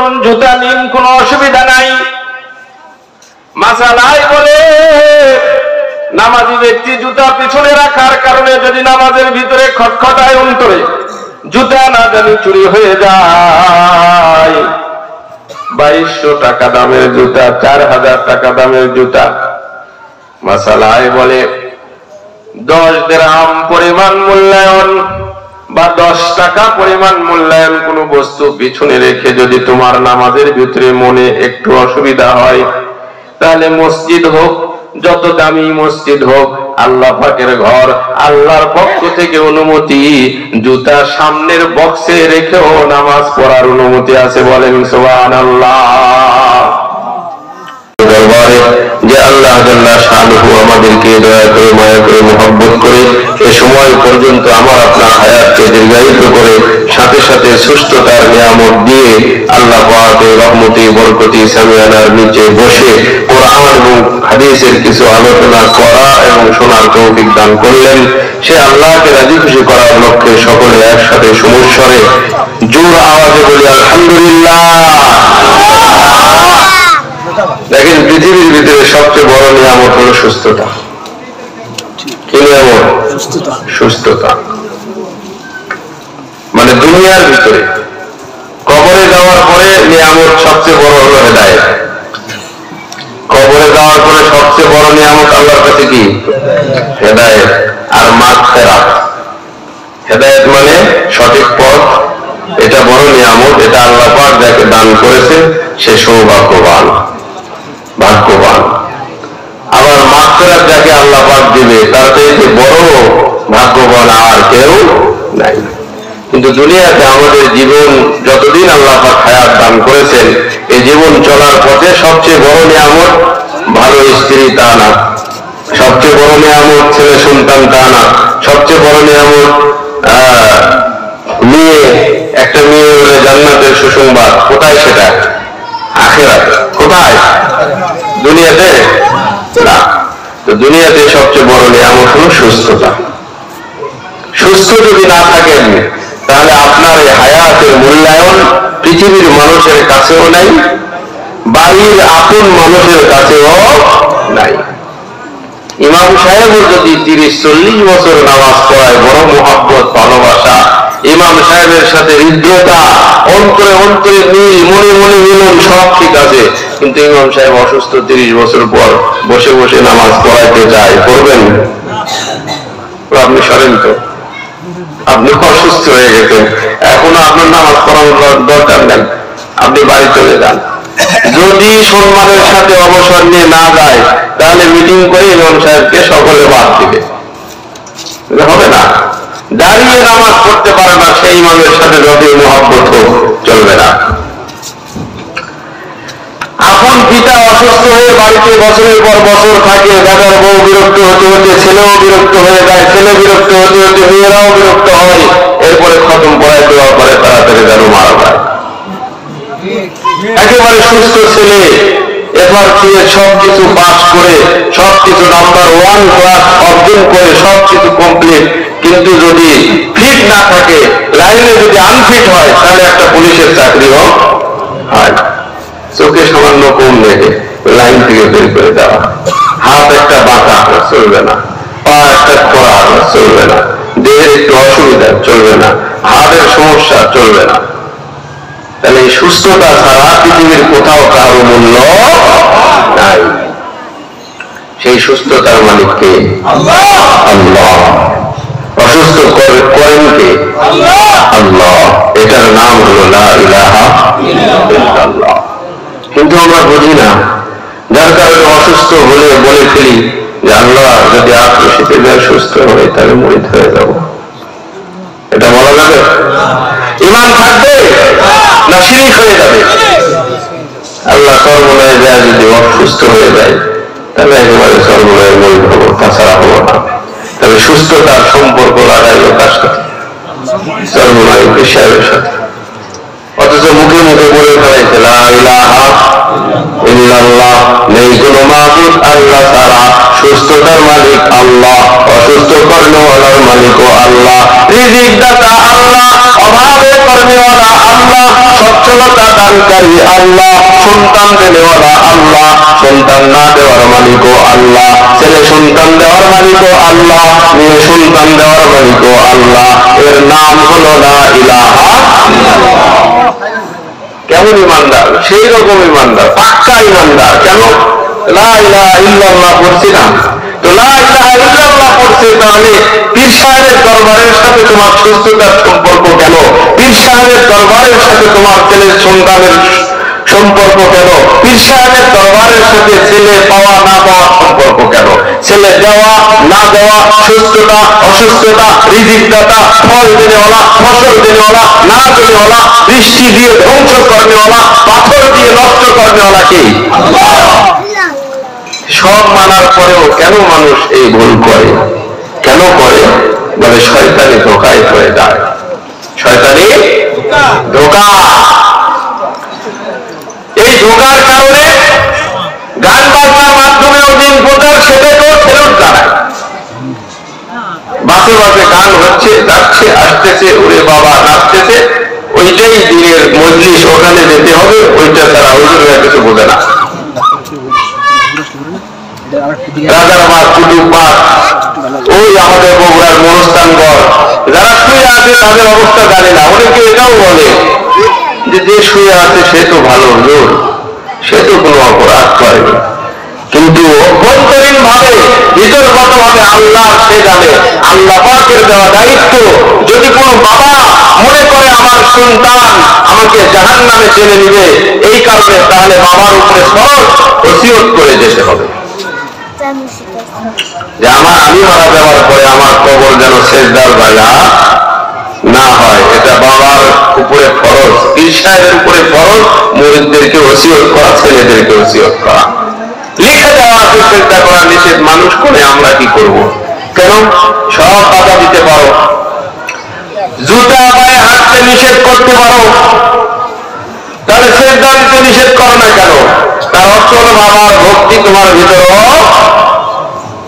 নতুন জুতা নিন, কোনো অসুবিধা নাই। মাসালাই বলে নামাজি ব্যক্তি জুতা পিছনে রাখার কারণে যদি নামাজের ভিতরে খটখটায় অন্তরে জুতা না জানি চুরি হয়ে যায়, 2200 টাকা দামের জুতা, 4000 টাকা দামের জুতা, মাসালাই বলে 10 দিরহাম পরিমাণ মূল্যায়ন বা 10 টাকা পরিমাণ মূল্যায়ন কোন বস্তু পিছনে রেখে যদি তোমার নামাজের ভিতরে মনে একটু অসুবিধা হয়, তাহলে মসজিদ হোক, যত দামি মসজিদ হোক, আল্লাহ পাকের ঘর, আল্লাহর পক্ষ থেকে অনুমতি, জুতা সামনের বক্সে রেখেও নামাজ পড়ার অনুমতি আছে। বলেন সুবহানাল্লাহ। দরবারে যে আল্লাহ জাল্লা শানুহু আমাদেরকে দয়া করে, মায়া করে, মহব্বত করে এ সময় পর্যন্ত আমার আপনার হায়াতকে দীর্ঘায়িত করে সাথে সাথে সুস্থতার নিয়ামত দিয়ে আল্লাহ পাকের রহমতে বরকতি সামিয়ানার নিচে বসে কোরআন এবং হাদিসের কিছু আলোচনা করা এবং শোনার তৌফিক দান করলেন। সে আল্লাহকে রাজি খুশি করার লক্ষ্যে সকলে একসাথে সমস্বরে জোর আওয়াজে বলি আলহামদুলিল্লাহ। দেখেন, পৃথিবীর ভিতরে সবচেয়ে বড় নিয়ামত হলো সুস্থতা। কি নিয়ামত? সুস্থতা। মানে দুনিয়ার ভিতরে কবরে যাওয়ার পরে নিয়ামত সবচেয়ে বড় হলো হেদায়েত। কবরে যাওয়ার পরে সবচেয়ে বড় নিয়ামত আল্লাহর কাছে কি? হেদায়েত আর মাগফিরাত। হেদায়েত মানে সঠিক পথ, এটা বড় নিয়ামত। এটা আল্লাহ পাক যাকে দান করেছে সে সৌভাগ্যবান, ভাগ্যবান। আবার মাগফিরাত যাকে আল্লাহ পাক দিবে তার চাইতে বড় ভাগ্যবান আর কেউ নাই। কিন্তু দুনিয়াতে আমাদের জীবন যতদিন আল্লাহ পাক হায়াত দান করেছেন, এই জীবন চলার পথে সবচেয়ে বড় নিয়ামত ভালো স্ত্রী তা না, সবচেয়ে বড় নিয়ামত ছেলে সন্তান তা না, সবচেয়ে বড় নিয়ামত মেয়ে, একটা মেয়ে হলে জান্নাতের সুসংবাদ। কোথায় সেটা? আখিরাতে। কোথায়? দুনিয়াতে না। তো দুনিয়াতে সবচেয়ে বড় নিয়ামত হলো সুস্থতা। সুস্থ যদি না থাকেন তাহলে আপনার এই হায়াতের মূল্যায়ন পৃথিবীর মানুষের কাছেও নাই, বাড়ির আপন মানুষের কাছেও নাই। ইমাম সাহেবও যদি 30-40 বছর নামাজ পড়ায়, বড় মোহাব্বত, ভালোবাসা, ইমাম সাহেবের সাথে হৃদ্যতা, অন্তরে অন্তরে মিল, মনে মনে মিলন, সব ঠিক আছে, কিন্তু ইমাম সাহেব অসুস্থ, 30 বছর পর বসে বসে নামাজ পড়াইতে যায়, করবেন? আপনি সরেন তো, আপনি অসুস্থ হয়ে গেছেন, এখনো আপনার নামাজ পড়ানোর দরকার নেই, আপনি বাড়ি চলে যান। যদি সম্মানের সাথে অবসর নিয়ে না যায় তাহলে মিটিং করে ইমাম সাহেবকে সকলে বাদ দিবে, হবে না। দাঁড়িয়ে নামাজ পড়তে পারে না সেই ইমামের সাথে যতই মহব্বত হোক, চলবে না। আপন পিতা অসুস্থ হয়ে বাড়িতে বছরের পর বছর থাকে, দাদার বউ বিরক্ত হতে হতে ছেলেও বিরক্ত হয়ে যায়, ছেলে বিরক্ত হতে হতে মেয়েরাও বিরক্ত হয়, এরপরে খতম পড়ায় দেওয়ার পরে তাড়াতাড়ি যেন মারা যায়। একেবারে সুস্থ ছেলে FRCA সবকিছু পাস করে, সবকিছু নাম্বার 1 ক্লাস অর্জন করে, সবকিছু কমপ্লিট, কিন্তু যদি ফিট না থাকে, লাইনে যদি আনফিট হয়, তাহলে একটা পুলিশের চাকরিও হয় না। চোখে সামান্য কম দেখে লাইন থেকে বের করে দেওয়া, হাত একটা বাঁকা চলবে না, পা একটা খোড়া চলবে না, দেহের একটু অসুবিধা চলবে না, হাড়ের সমস্যা চলবে না। তাহলে এই সুস্থতা ছাড়া পৃথিবীর কোথাও কারো মূল্য নাই। সেই সুস্থতার মালিক কে? আল্লাহ। অসুস্থ করেন কে? আল্লাহ। এটার নাম হলো লা ইলাহা ইল্লাল্লাহ। কিন্তু আমরা বুঝি না, যার কারণে অসুস্থ হলে বলে ফেলি যে আল্লাহ যদি আর খুশিতে যায় সুস্থ হয় তাহলে মুরিদ হয়ে যাব। এটা বলা যাবে? ঈমান থাকবে না শিরক হয়ে যাবে? আল্লাহ সর্বদাই যায়, যদি অসুস্থ হয়ে যায় তাহলে একেবারে সর্বদাই মুরিদ হবো, তাছাড়া হবো না। তাহলে সুস্থতার সম্পর্ক লাগাইল কার সাথে? সর্বদাই সাহেবের সাথে। অথচ মুখে মুখে বলে ফেলাইছে লা ইলাহা ইল্লাল্লাহ, নেই কোনো মাবুদ আল্লাহ ছাড়া, সুস্থতার মালিক আল্লাহ, অসুস্থ কর্মওয়ালার মালিকও আল্লাহ, রিজিক দাতা আল্লাহ, অভাবে কর্মওয়ালা আল্লাহ, সচ্ছল সফলতা দানকারী আল্লাহ, সন্তান দেওয়ালা আল্লাহ, সন্তান না দেওয়ার মালিকও আল্লাহ, ছেলে সন্তান দেওয়ার মালিকও আল্লাহ, মেয়ে সন্তান দেওয়ার মালিকও আল্লাহ। এর নাম হলো লা ইলাহা ইল্লাল্লাহ। কেমন ইমানদার? সেই রকম ইমানদার, পাক্কা ইমানদার। কেন? লা ইলাহা ইল্লাল্লাহ পড়ছি না তো, লা ইলাহা ইল্লাল্লাহ পড়ছে, তাহলে পীর সাহেবের দরবারের সাথে তোমার সুস্থতার সম্পর্ক কেন? পীর সাহেবের দরবারের সাথে তোমার ছেলের সন্তানের সম্পর্ক কেন? পীর সাহেবের দরবারের সাথে ছেলে পাওয়া না পাওয়ার সম্পর্ক কেন? ছেলে দেওয়া না দেওয়া, সুস্থতা অসুস্থতা, রিজিক দাতা, ফল দেনেওয়ালা, ফসল দেনেওয়ালা, না দেনেওয়ালা, বৃষ্টি দিয়ে ধ্বংস করনেওয়ালা, পাথর দিয়ে নষ্ট করনেওয়ালা কি? সব মানার পরেও কেন মানুষ এই ভুল করে? কেন করে? বলে শয়তানি ধোকায় পড়ে যায়। শয়তানি ধোকা। এই ধোকার কারণে গান বাজনার মাধ্যমে দিন প্রচার সেটাকেও ফেরত দাঁড়ায়। বাসে বাসে গান হচ্ছে, যাচ্ছে, আসতেছে, ওরে বাবা নাচতেছে, ওইটাই দিনের মজলিস, ওখানে যেতে হবে, ওইটা তারা হুজুররা কিছু বোঝে না। রাজারবাগ, কুতুববাগ, ওই আমাদের বগুড়ার মনস্থানগড়, যারা শুয়ে আছে তাদের অবস্থা জানে না। অনেকে এটাও বলে যে শুয়ে আছে সে তো ভালো হুজুর, সে তো কোনো অপরাধ করেনি, কিন্তু অভ্যন্তরীণ ভাবে ভিতরগত ভাবে আল্লাহ সে জানে। আল্লাহ পাকের দেওয়া দায়িত্ব, যদি কোনো বাবা মনে করে আমার সন্তান আমাকে জাহান্নামে টেনে নিবে এই কারণে, তাহলে বাবার উপরে ফরজ ওসিয়ত করে যেতে হবে যে আমি মারা যাওয়ার পরে আমার কবর যেন সেজদার জায়গা না হয়। এটা বাবার উপরে ফরজ, পীর সাহেবের উপরে ফরজ, মুরিদদেরকে ওসিয়ত করা, ছেলেদেরকে ওসিয়ত করা। লিখে দেওয়া আছে সেজদা করা নিষেধ, মানুষ করে, আমরা কি করব? কেন? সব বাধা দিতে পারো, জুতা পায়ে হাঁটতে নিষেধ করতে পারো, তাহলে সেজদা দিতে নিষেধ করো না কেন? তার অর্থ হলো বাবার ভক্তি তোমার ভিতর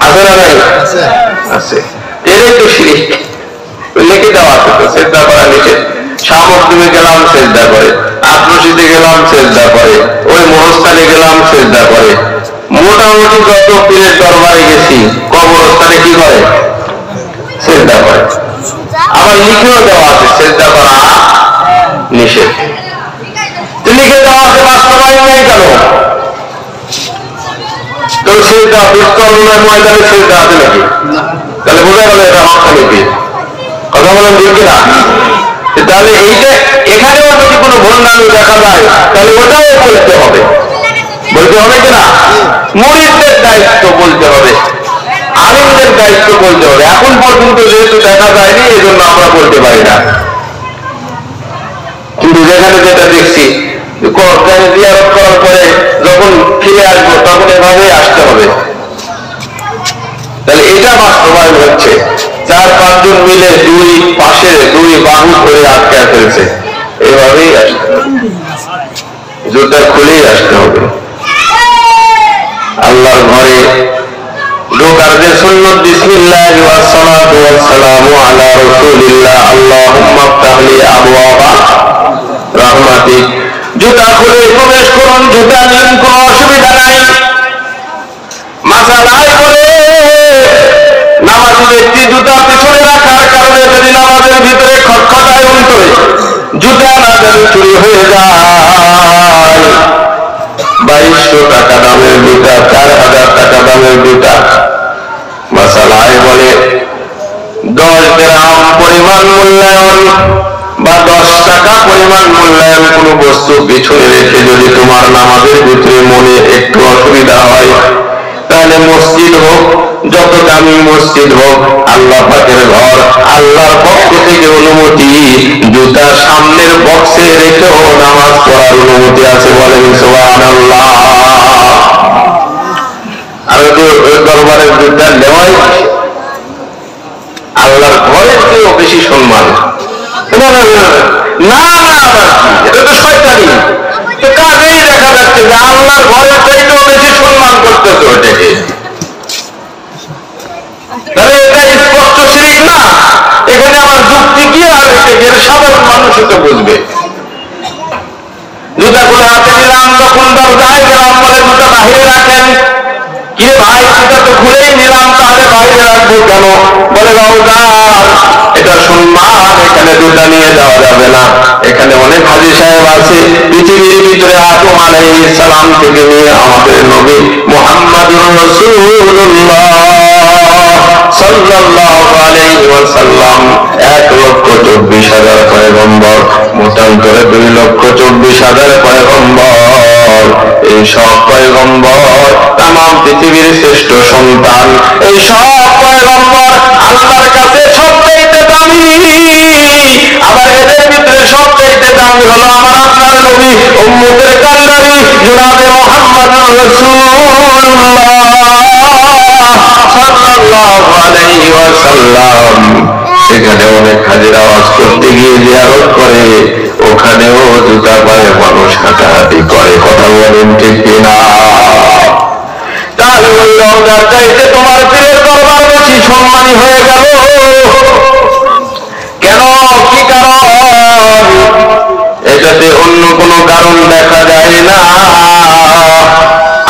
আছে না নাই? আছে। এটাই তো শিরিক। লিখে দেওয়া আছে তো সেজদা করা নিষেধ। শামুকদমে গেলাম সেজদা করে, আত্মসিতে গেলাম সেজদা করে, ওই মহস্থানে গেলাম সেজদা করে। মোটামুটি যত পীরের দরবারে গেছি কবরস্থানে কি করে? সেজদা করে। আবার লিখেও দেওয়া আছে সেজদা করা নিষেধ। লিখে দেওয়া আছে, বাস্তবায়ন নেই কেন? তো সেজদা বিস্তরণের ময়দানে সেজদা আছে নাকি? তাহলে বোঝা গেল এটা হকানি পীর। কথা বলেন ঠিক কিনা? তাহলে এইটা এখানেও যদি কোনো ভণ্ডামি দেখা যায় তাহলে ওটাও বলতে হবে। বলতে হবে কিনা? মুরিদদের দায়িত্ব বলতে হবে, আলিমদের দায়িত্ব বলতে হবে। এখন পর্যন্ত যেহেতু দেখা যায়নি এই জন্য আমরা বলতে পারি না, কিন্তু যেখানে যেটা দেখছি জিয়ারত করার পরে যখন ফিরে আসবো তখন এভাবেই আসতে হবে। তাহলে এটা বাস্তবায়ন হচ্ছে। 4-5 জন মিলে দুই পাশে দুই বাহু ধরে আটকে ফেলছে, এভাবেই আসতে হবে, জুতা খুলেই আসতে হবে। আল্লাহর ঘরে ঢোকার যে সুন্নাত, বিসমিল্লাহি ওয়াস সালাতু ওয়াস সালামু আলা রাসূলিল্লাহ, আল্লাহুম্মা ইফতাহ লি আবওয়াবা রাহমাতিক। জুতা খুলে প্রবেশ করুন, জুতা নিন, কোনো অসুবিধা নাই। মাসালায় বলে নামাজি ব্যক্তি জুতা পিছনে রাখার কারণে যদি নামাজের ভিতরে খটখটায় অন্তরে জুতা না যদি চুরি হয়ে যায়, 2200 টাকা দামের জুতা, 4000 টাকা দামের জুতা। মাসালায় বলে 10 দিরহাম পরিমাণ মূল্যায়ন বা 10 টাকা পরিমাণ মূল্যায়ন কোন বস্তু পিছনে রেখে যদি তোমার নামাজের ভিতরে মনে একটু অসুবিধা হয়, তাহলে মসজিদ হোক, যত দামি মসজিদ হোক, আল্লাহ পাকের ঘর, আল্লাহর পক্ষ থেকে অনুমতি, জুতা সামনের বক্সে রেখেও নামাজ পড়ার অনুমতি আছে। বলেন সুবহানাল্লাহ। আর দরবারের জুতা নেওয়াই আল্লাহর ঘরের চেয়েও বেশি সম্মান। না না না না, আবার এটা তো শয়তানি। তো কাজেই দেখা যাচ্ছে যে আল্লাহর ঘরের চাইতেও বেশি সম্মান করতেছে ওটাকে। তাহলে এটা স্পষ্ট শিরিক না? এখানে আমার যুক্তি কি? আর এর সাধারণ মানুষ তো বুঝবে। বাইরে রাখেন। কি ভাই, এটা তো খুলেই নিলাম, তাহলে বাইরে রাখবো কেন? বলে রওজার এটা সম্মান, এখানে দুটা নিয়ে যাওয়া যাবে না। এখানে অনেক হাজী সাহেব আছে, পৃথিবীর ভিতরে আদম আলাইহিস সালাম থেকে নিয়ে আমাদের নবী মুহাম্মদুর রাসূলুল্লাহ সাল্লাল্লাহু আলাইহি ওয়াসাল্লাম 1,24,000 পয়গম্বর, মতান্তরে 2,24,000 পয়গম্বর। এই সব পয়গম্বর তামাম পৃথিবীর শ্রেষ্ঠ সন্তান। এই সব পয়গম্বর আল্লাহর কাছে সবচাইতে দামি। আবার এদের ভিতরে সবচাইতে দামি হলো আমার আপনার নবী, উম্মতের কান্ডারি জনাবে মুহাম্মদুর রাসূলুল্লাহ সাল্লাল্লাহু আলাইহি ওয়াসাল্লাম। সেখানে অনেক হাজির আওয়াজ করতে গিয়ে জিয়ারত করে, ওখানেও জুতা পায়ে মানুষ হাঁটাহাঁটি করে। কথা বলেন ঠিক কিনা? তাহলে ওই রওজার চাইতে তোমার পীরের দরবার বেশি সম্মানী হয়ে গেল কেন? কি কারণ? এটাতে অন্য কোনো কারণ দেখা যায় না।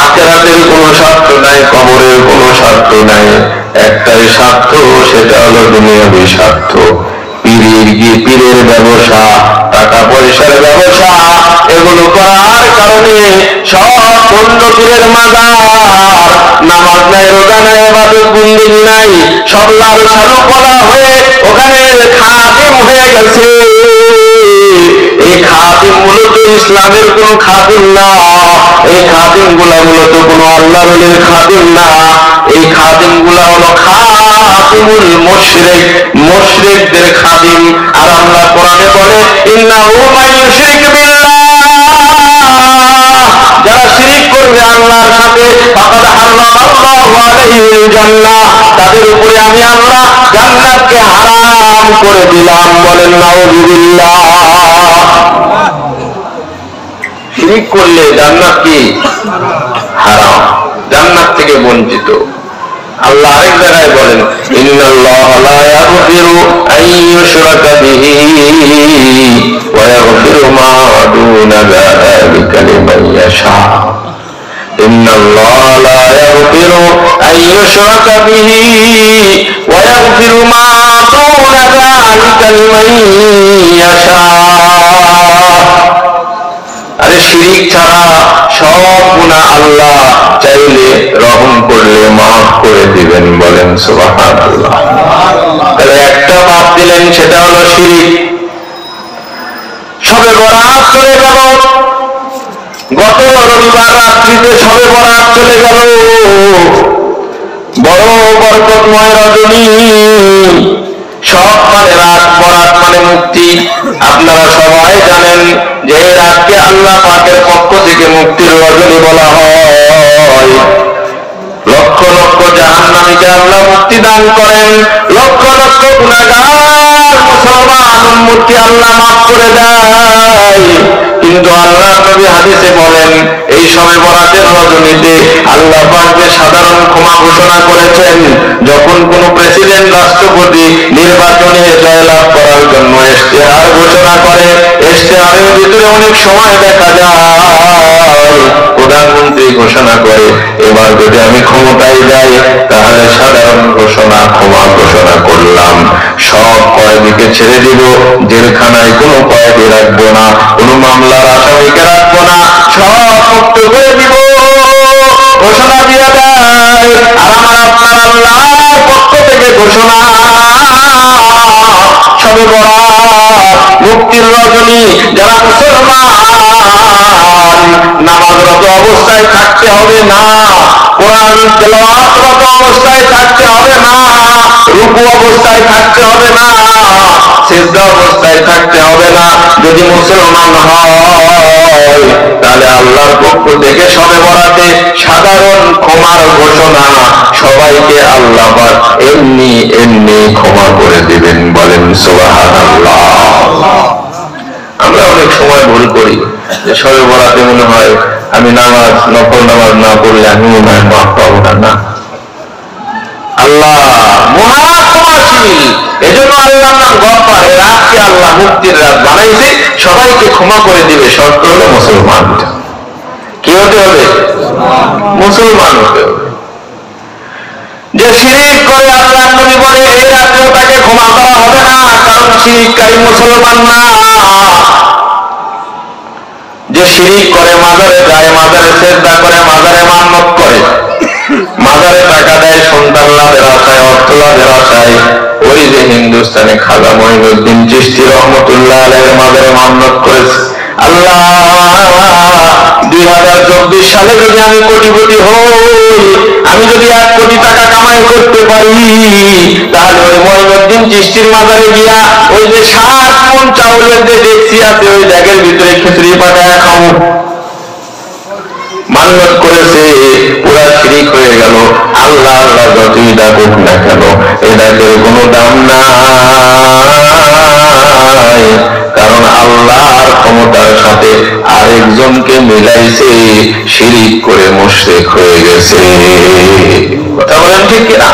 আখিরাতের কোনো স্বার্থ নাই, কবরের কোনো স্বার্থ নাই, একটাই স্বার্থ, সেটা হলো দুনিয়াবী স্বার্থ। পীরের ব্যবসা, টাকা পয়সার ব্যবসা, এগুলো করার কারণে সব অন্য পীরের মাজার, নামাজ নাই, রোজা নাই, ইবাদত বন্দেগী নাই, সব লাল সালু করা হয়ে ওখানে খাদিম হয়ে গেছে। এই খাদিম মূলত ইসলামের কোন খাদিম না, এই খাদিম গুলা মূলত কোন আল্লাহর ওলির খাদিম না। এই খাদিম গুলা হলো খাদিমুল মুশরিক, মুশরিকদের খাদিম। আর আল্লাহ কোরআনে বলে, ইন্নাহু মান ইউশরিক বিল্লাহ, যারা শিরক করবে আল্লাহর সাথে, ফাকাদ হারামাল্লাহু আলাইহিল জান্নাহ, তাদের উপরে আমি আল্লাহ জান্নাতকে হারাম করে দিলাম। বলেন নাউযুবিল্লাহ। শিরক করলে জান্নাত কি হারাম, জান্নাত থেকে বঞ্চিত। আল্লাহ আরেক জায়গায় বলেন, ইন্নাল্লাহা লা ইয়াগফিরু আন ইউশরাকা বিহি ওয়া ইয়াগফিরু মা দুনা যালিকা লিমান ইয়াশা। ইন্নাল্লাহা লা ইয়াগফিরু আন ইউশরাকা বিহি ওয়া ইয়াগফিরু মা দুনা যালিকা লিমান ইয়াশা। আরে শিরিক ছাড়া সব গুনাহ আল্লাহ চাইলে, রহম করলে মাফ করে দিবেন। বলেন সুবহানাল্লাহ। তাহলে একটা বাদ দিলেন, সেটা হলো শিরিক। শবে বরাত চলে গেল, গত রবিবার রাত্রিতে শবে বরাত চলে গেল, বড় বরকতময় রজনী। সব মানে রাত, বরাত মানে মুক্তি। আপনারা সবাই জানেন যে এই রাতকে আল্লাহ পাকের পক্ষ থেকে মুক্তির রজনী বলা হয়। লক্ষ লক্ষ জাহান্নামীকে আল্লাহ মুক্তি দান করেন, লক্ষ লক্ষ গুনাহগার মুসলমান উম্মতকে আল্লাহ মাফ করে দেয়। কিন্তু আল্লাহ নবী হাদিসে বলেন, এই শবে বরাতের রজনীতে আল্লাহ পাক যে সাধারণ ক্ষমা ঘোষণা করেছেন, যখন কোন প্রেসিডেন্ট, রাষ্ট্রপতি নির্বাচনে জয়লাভ করার জন্য ইশতেহার ঘোষণা করে, ইশতেহারের ভিতরে অনেক সময় দেখা যায় প্রধানমন্ত্রী ঘোষণা করে, এবার যদি আমি ক্ষমতায় যাই তাহলে সাধারণ ঘোষণা, ক্ষমা ঘোষণা করলাম, সব কয়েদিকে ছেড়ে দিব, জেলখানায় কোনো কয়েদি রাখবো না, কোনো মামলার আসামিকে রাখবো না, সব মুক্ত করে দিব, ঘোষণা দিয়ে দেয়। আর আমার আপনার আল্লাহর পক্ষ থেকে ঘোষণা, শবে বরাত মুক্তির রজনী। যারা মুসলমান, নামাজরত অবস্থায় থাকতে হবে না, কোরআন তেলাওয়াতরত অবস্থায় থাকতে হবে না, রুকু অবস্থায় থাকতে হবে না, সিজদা অবস্থায় থাকতে হবে না। যদি মুসলমান হয় তাহলে আল্লাহর পক্ষ থেকে শবে বরাতে সাধারণ ক্ষমার ঘোষণা, সবাইকে আল্লাহ পাক এমনি এমনি ক্ষমা করে দিবেন। বলেন সুবহানাল্লাহ। আমরা অনেক সময় ভুল করি যে শবে বরাতে মনে হয় আমি নামাজ, নফল নামাজ না পড়লে আমি মনে হয় মাফ পাবো না। আল্লাহ মহা ক্ষমাশীল, এজন্য আল্লাহর নাম গফফার। এই রাতকে আল্লাহ মুক্তির রাত বানাইছে, সবাইকে ক্ষমা করে দিবে, শর্ত হলো মুসলমান। কি হতে হবে? মুসলমান হতে হবে। যে শিরিক করে আল্লাহ নবী বলে এই রাতেও তাকে ক্ষমা করা হবে না, কারণ শিরিককারী মুসলমান না। যে শিরিক করে মাজারে যায়, মাজারে সেজদা করে, মাজারে মান্নত করে, মাজারে টাকা দেয় সন্তান লাভের আশায়, অর্থ লাভের আশায়, ওই যে হিন্দুস্তানে খাজা মঈনুদ্দিন চিশতি রহমতুল্লাহ আলাইহির মাজারে মান্নত করেছে, আল্লাহ 2024 সালে যদি আমি কোটিপতি হই, আমি যদি 1 কোটি টাকা কামাই করতে পারি, তাহলে ওই মঈনুদ্দিন চিশতির মাজারে গিয়া ওই যে 60 মণ চাউলের যে ডেকচি আছে, ওই ব্যাগের ভিতরে খিচুড়ি পাকায় খাবো। মান্নত করেছে, পুরা শিরিক হয়ে গেল। আল্লাহ আল্লাহ যতই ডাকুক না কেন, এই ডাকের কোনো দাম নাই, কারণ আল্লাহর ক্ষমতার সাথে আরেকজনকে মিলাইছে, শিরিক করে মুশরিক হয়ে গেছে। কথা বলেন ঠিক কিনা?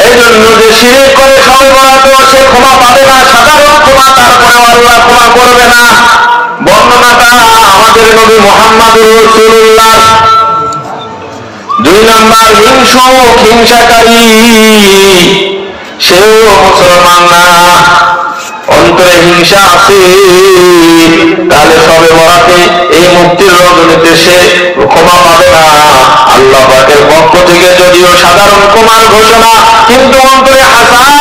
এই জন্য যে শিরিক করে সবে বরাত, সে ক্ষমা পাবে না, সাধারণ ক্ষমা, তারপরেও আল্লাহ ক্ষমা করবে না। বর্ণনাটা আমাদের নবী মুহাম্মদুর রাসূলুল্লাহ। 2 নাম্বার হিংসাকারী, সেও মুসলমান না, অন্তরে হিংসা আছে, তাহলে সবে বরাতে এই মুক্তির রজনীতে সে ক্ষমা পাবে না। আল্লাহ পাকের পক্ষ থেকে যদিও সাধারণ ক্ষমার ঘোষণা, কিন্তু অন্তরে হাসাদ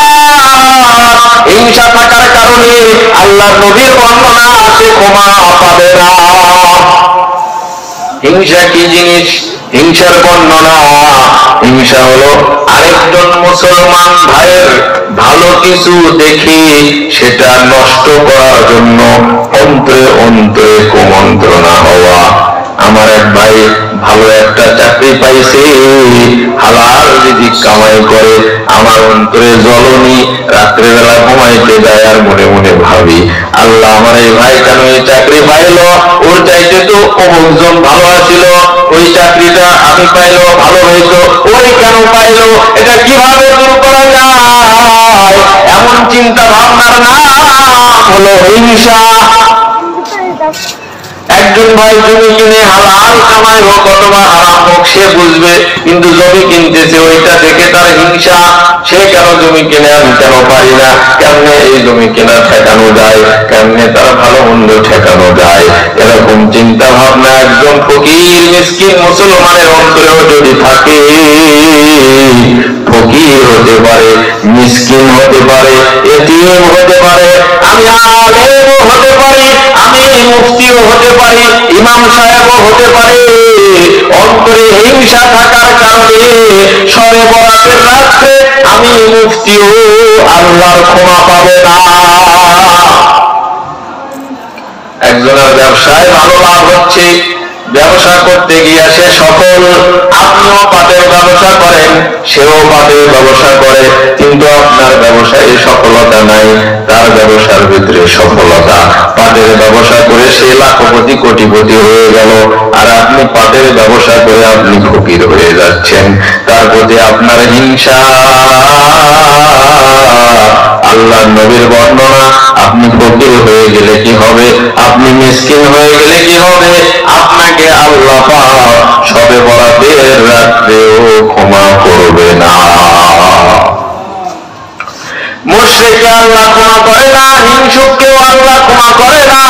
হিংসা থাকার কারণে আল্লাহ নবীর বর্ণনা সে ক্ষমা পাবে না। হিংসা কি জিনিস? হিংসার বর্ণনা, হিংসা হলো আরেকজন মুসলমান ভাইয়ের ভালো কিছু দেখে সেটা নষ্ট করার জন্য অন্তরে অন্তরে কুমন্ত্রণা হওয়া। আমার এক ভাই ভালো একটা চাকরি পাইছে, হালাল রিজিক কামাই করে, আমার অন্তরে জ্বলনি, রাত্রেবেলা ঘুমাইতে যায় আর মনে মনে ভাবি, আল্লাহ আমার এই ভাই কেন এই চাকরি পাইলো, ওর চাইতে তো অমুকজন ভালো আছিল, ওই চাকরিটা আমি পাইলো ভালো হইতো, ওই কেন পাইলো, এটা কিভাবে দূর করা যায়? এমন চিন্তা ভাবনার নাম হলো হিংসা। একজন ভাই জমি কিনে হালাল কামাই হোক অথবা হারাম হোক সে বুঝবে, কিন্তু জমি কিনতেছে ওইটা দেখে তার হিংসা, সে কেন জমি কিনে, আমি কেন পারি না, কেমনে এই জমি কেনা ঠেকানো যায়, কেমনে তার ভালো মন্দ ঠেকানো যায়। এরকম চিন্তা ভাবনা একজন ফকির মিসকিন মুসলমানের অন্তরেও যদি থাকে, ফকির হতে পারে, মিসকিন হতে পারে, এতিম হতে পারে, আমি আলেমও হতে পারি, আমি মুফতিও হতে পারি, ইমাম সাহেবও হতে পারে, অন্তরে হিংসা থাকার কারণে শবে বরাতের রাত্রে আমি মুফতিও আল্লাহর ক্ষমা পাবে না। একজনের ব্যবসায় ভালো লাভ হচ্ছে, ব্যবসা করতে গিয়ে সে সফল, আপনিও পাটের ব্যবসা করেন, সেও পাটের ব্যবসা করে, কিন্তু আপনার ব্যবসায় সফলতা নাই, তার ব্যবসার ভিতরে সফলতা। পাটের ব্যবসা করে সে লাখপতি কোটিপতি হয়ে গেল, আর আপনি পাটের ব্যবসা করে আপনি ফকির হয়ে যাচ্ছেন, তার প্রতি আপনার হিংসা। আল্লাহ নবীর বর্ণনা, আপনি ফকির হয়ে গেলে কি হবে, আপনি মিসকিন হয়ে গেলে কি হবে, আপনাকে আল্লাহ পাক শবে বরাতের রাত্রেও ক্ষমা করবে না। মুশরিককে আল্লাহ ক্ষমা করে না, হিংসুককেও আল্লাহ ক্ষমা করে না।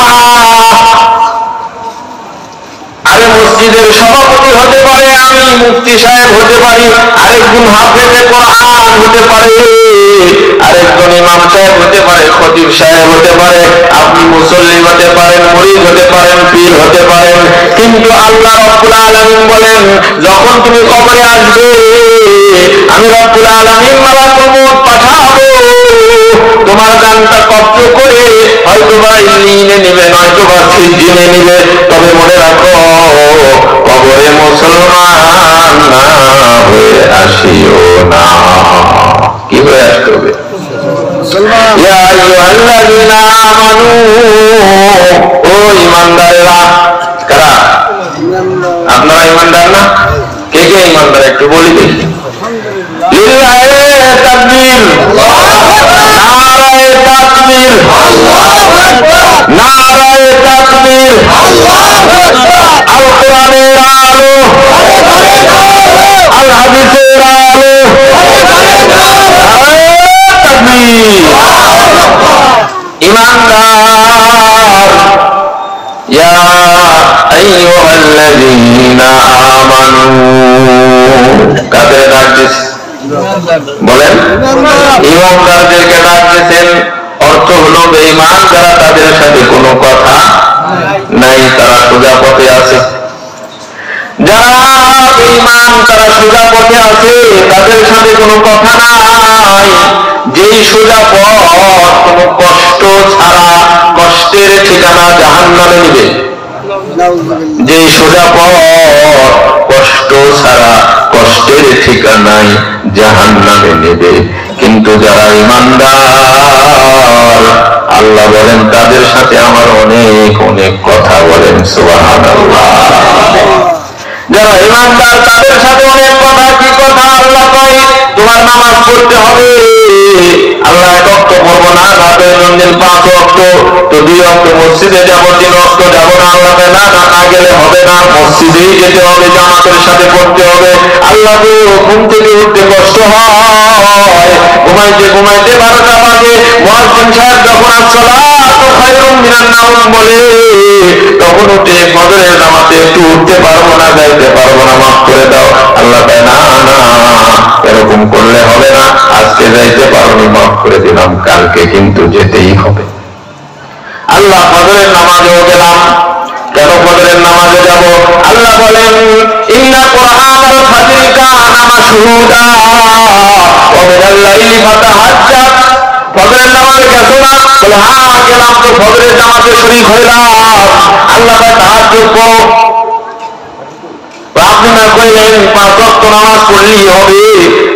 আরে মসজিদের সভাপতি হতে পারে, আমি মুফতি সাহেব হতে পারি, আরেকজন হাফেজে কোরআন হতে পারে, আরেকজন ইমাম সাহেব হতে পারে, খতিব সাহেব হতে পারে, আপনি মুসল্লি হতে পারেন, মুরিদ হতে পারেন, পীর হতে পারেন, কিন্তু আল্লাহ রব্বুল আলামিন বলেন, যখন তুমি কবরে আসবে আমি রব্বুল আলামিন মালাকুল মউত পাঠাবো, তোমার জানটা কব্জ করে হয়তোবা ইলিনে নিবে, নয়তোবা সিজ্জিনে নিবে। তবে মনে রাখো, কবরে মুসলমান না হয়ে আসিও না। কি হয়ে আসতে হবে? ইয়া আইয়ুহাল্লাযীনা আমানু, ও ঈমানদাররা। কারা? আপনারা ঈমানদার না? কে কে ঈমানদার একটু বলি দেখি। লিল্লাহি তাকবীর, নারায়ে তাকবীর, নারায়ে তাকবীর, আল কোরআনের আলো, ইয়া আইয়ুহাল্লাযীনা আমানু, কাদের ডাক দিয়েছেন বলেন? ঈমানদারদেরকে ডাক দিয়েছেন। অর্থ হলো বেঈমান যারা, তাদের সাথে কোনো কথা নাই, তারা সোজা পথে আছে। যারা বেঈমান তারা সোজা পথে আছে, তাদের সাথে কোনো কথা নাই। যেই সোজা পথ কোনো কষ্ট ছাড়া, কষ্টের ঠিকানা জাহান্নামে নিবে। যেই সোজা পথ কষ্ট ছাড়া, কষ্টের ঠিকানাই জাহান্নামে নেবে। কিন্তু যারা ঈমানদার, আল্লাহ বলেন তাদের সাথে আমার অনেক অনেক কথা বলেন। সুবহানাল্লাহ। যারা ঈমানদার তাদের সাথে অনেক কথা। কি কথা? আল্লাহ কয় তোমার নামাজ পড়তে হবে। আল্লাহ 1 ওয়াক্ত পড়বো না, না দৈনন্দিন 5 ওয়াক্ত, তো 2 ওয়াক্ত মসজিদে যাবো, 3 ওয়াক্ত যাবো না। আল্লাহ কয় না, না না গেলে হবে না, মসজিদেই যেতে হবে, জামাতের সাথে পড়তে হবে। আল্লাহ গো, ঘুম থেকে উঠতে কষ্ট হয়, ঘুমাইতে ঘুমাইতে 12টা বাজে। মুয়াজ্জিন সাহেব যখন আসসালাতু খায়রুম মিনান নাওম বলে, তখন উঠে ফজরের নামাজে একটু উঠতে পারবো না, যাইতে পারবো না, মাফ করে দাও। আল্লাহ কয় না না, এরকম করলে হবে না, আজকে যাইতে পারোনি, মাফ করে দিলাম, কালকে কিন্তু যেতেই হবে। আল্লাহ ফজরের নামাজেও গেলাম। কেন ফজরের নামাজে যাব? আল্লাহ বলেন ইন্না কুরআনাল ফাজরি কানা মাশহুদা ওয়া মিনাল লাইলি ফাতাহাজ্জাত। ফজরের নামাজে গেছো না? বলে হ্যাঁ গেলাম, তো ফজরের নামাজে শরীক হইলাম। আল্লাহ কয় তাহাজ্জুদ করো। আপনি না কইলেন 5 ওয়াক্ত নামাজ পড়লেই হবে।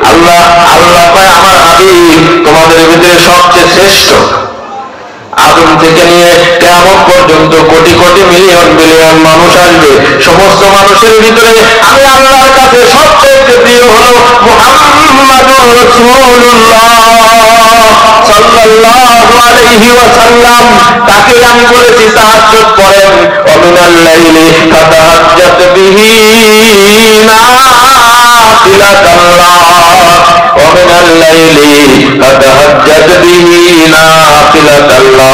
আল্লাহ কয় আমার হাবিব তোমাদের ভিতরে সবচেয়ে শ্রেষ্ঠ। আদম থেকে নিয়ে কিয়ামত পর্যন্ত কোটি কোটি মিলিয়ন বিলিয়ন মানুষ আসবে। সমস্ত মানুষের ভিতরে আমি আল্লাহর কাছে সবচেয়ে প্রিয় হলো মুহাম্মাদুর রাসূলুল্লাহ সাল্লাল্লাহু আলাইহি ওয়াসাল্লাম। তাকে আমি বলেছি তাহাজ্জুদ করেন, ওয়া মিনাল লাইলি ফাতাহাজ্জাত বিহি নাফিলাতাল্লাহ, ওয়া মিনাল লাইলি ফাতাহাজ্জাত বিহি নাফিলাতাল্লাহ।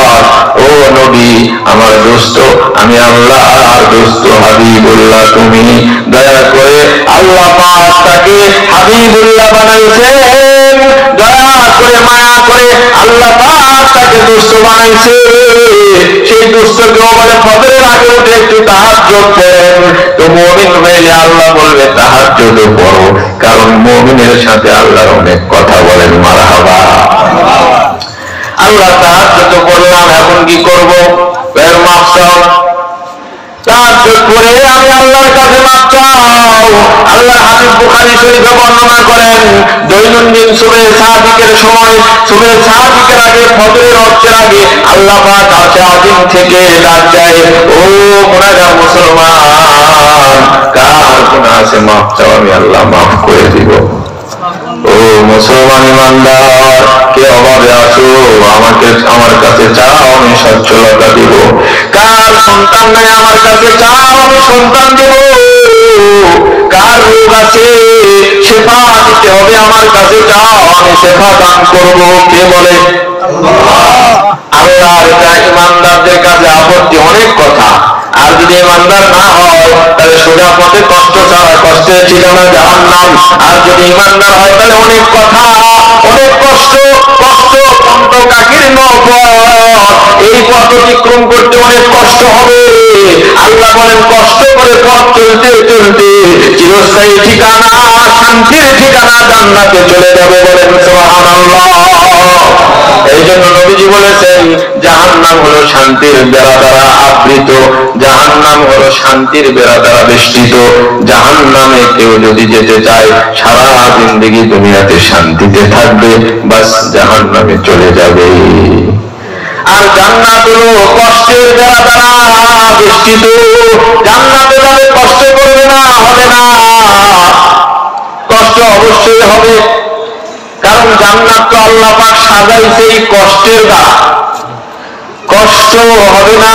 ও নবী, আমার দোস্ত, আমি আল্লাহর দোস্ত হাবিবুল্লাহ, তুমি দয়া করে আল্লাহ পাক তাকে হাবিবুল্লাহ বানাইছেন, দয়া করে মায়া করে আল্লাহ পাক তাকে দোস্ত বানাইছে। সেই দোস্তকেও বলে ফজরের আগে উঠে একটু তাহাজ্জুদ করেন। তো মুমিন হইলে আল্লাহ বলবে তাহাজ্জুদ পড়ো, কারণ মুমিনের সাথে আল্লাহর অনেক কথা বলেন। মারহাবা। আল্লাহ তাহাজ্জুদ করলাম, এখন কি করবো? এর মাফ চাও। তাহাজ্জুদ করে আমি আল্লাহর কাছে মাফ চাও। আল্লাহর হাবিব বুখারী শরীফে বর্ণনা করেন, দৈনন্দিন সুবহে সাদিকের সময়, সুবহে সাদিকের আগে, ফজরের ওয়াক্তের আগে আল্লাহ পাক আরশে আজিম থেকে ডাক দেয়, ও গুনাহগার মুসলমান, কার গুনাহ আছে মাফ চাও, আমি আল্লাহ মাফ করে দিব। ও মুসলমান ইমানদার, কে অভাবে আছো আমার কাছে চাও, আমি সচ্ছলতা দিব। কার সন্তান নাই আমার কাছে চাও, আমি সন্তান দেব। কার রোগ আছে শেফা দিতে হবে, আমার কাছে চাও, আমি শেফা দান করবো। কে বলে? আল্লাহ। এটা ইমানদারদের কাছে আপত্তি অনেক কথা। আর যদি ইমানদার না হয় তাহলে সোজা পথে কষ্ট ছাড়া, কষ্টের ঠিকানা জাহান্নাম। আর যদি ইমানদার হয় তাহলে অনেক কথা, অনেক কষ্ট, কষ্ট কণ্ঠকাকীর্ণ পথ, এই পথ অতিক্রম করতে অনেক কষ্ট হবে। আল্লাহ বলেন কষ্ট করে পথ চলতে চলতে চিরস্থায়ী ঠিকানা, শান্তির ঠিকানা জান্নাতে চলে যাবে। বলেন সুবহানাল্লাহ। এই জন্য নবীজি বলেছেন জাহান্নাম হলো শান্তির বেড়া দ্বারা আবৃত, জাহান্নাম হলো শান্তির বেড়া দ্বারা বেষ্টিত। জাহান্নামে কেউ যদি যেতে চায় সারা জিন্দেগি দুনিয়াতে শান্তিতে থাকবে, বাস জাহান্নামে চলে যাবে। আর জান্নাত হলো কষ্টের বেড়া দ্বারা বেষ্টিত। জান্নাতে যাবে, কষ্ট করবে না, হবে না। কষ্ট অবশ্যই হবে, কারণ জান্নাত তো আল্লাহ পাক সাজাইছে এই কষ্টের দ্বারা। কষ্ট হবে না,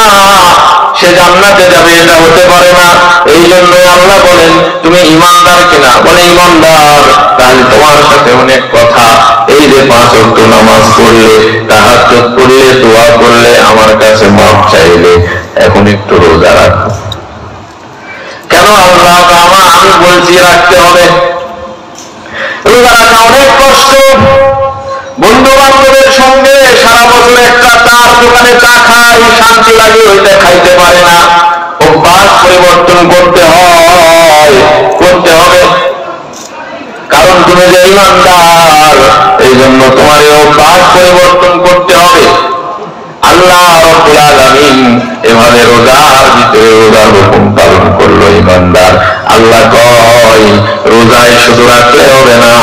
সে জান্নাতে যাবে এটা হতে পারে না। এই জন্য আল্লাহ বলেন তুমি ইমানদার কিনা, বলে ইমানদার, তাহলে তোমার সাথে অনেক কথা। এই যে 5 ওয়াক্ত নামাজ পড়লে, তাহাজ্জুদ পড়লে, দোয়া করলে, আমার কাছে মাফ চাইলে, এখন একটু রোজা রাখো। কেন আল্লাহ আমি বলছি রাখতে হবে? রোজা রাখা অনেক কষ্ট। বন্ধু বান্ধবের সঙ্গে সারা বছর একটা চার দোকানে চা খাই, শান্তি লাগে, ওইটা খাইতে পারে না। অভ্যাস পরিবর্তন করতে হবে, কারণ তুমি যে ইমানদার, এই জন্য তোমার এই অভ্যাস পরিবর্তন করতে হবে। আল্লাহ রাব্বুল আলামিন এভাবে রোজার ভিতরে রোজার হুকুম পালন করলো ইমানদার। আল্লাহ কয় রোজায় শুধু রাখলে হবে না,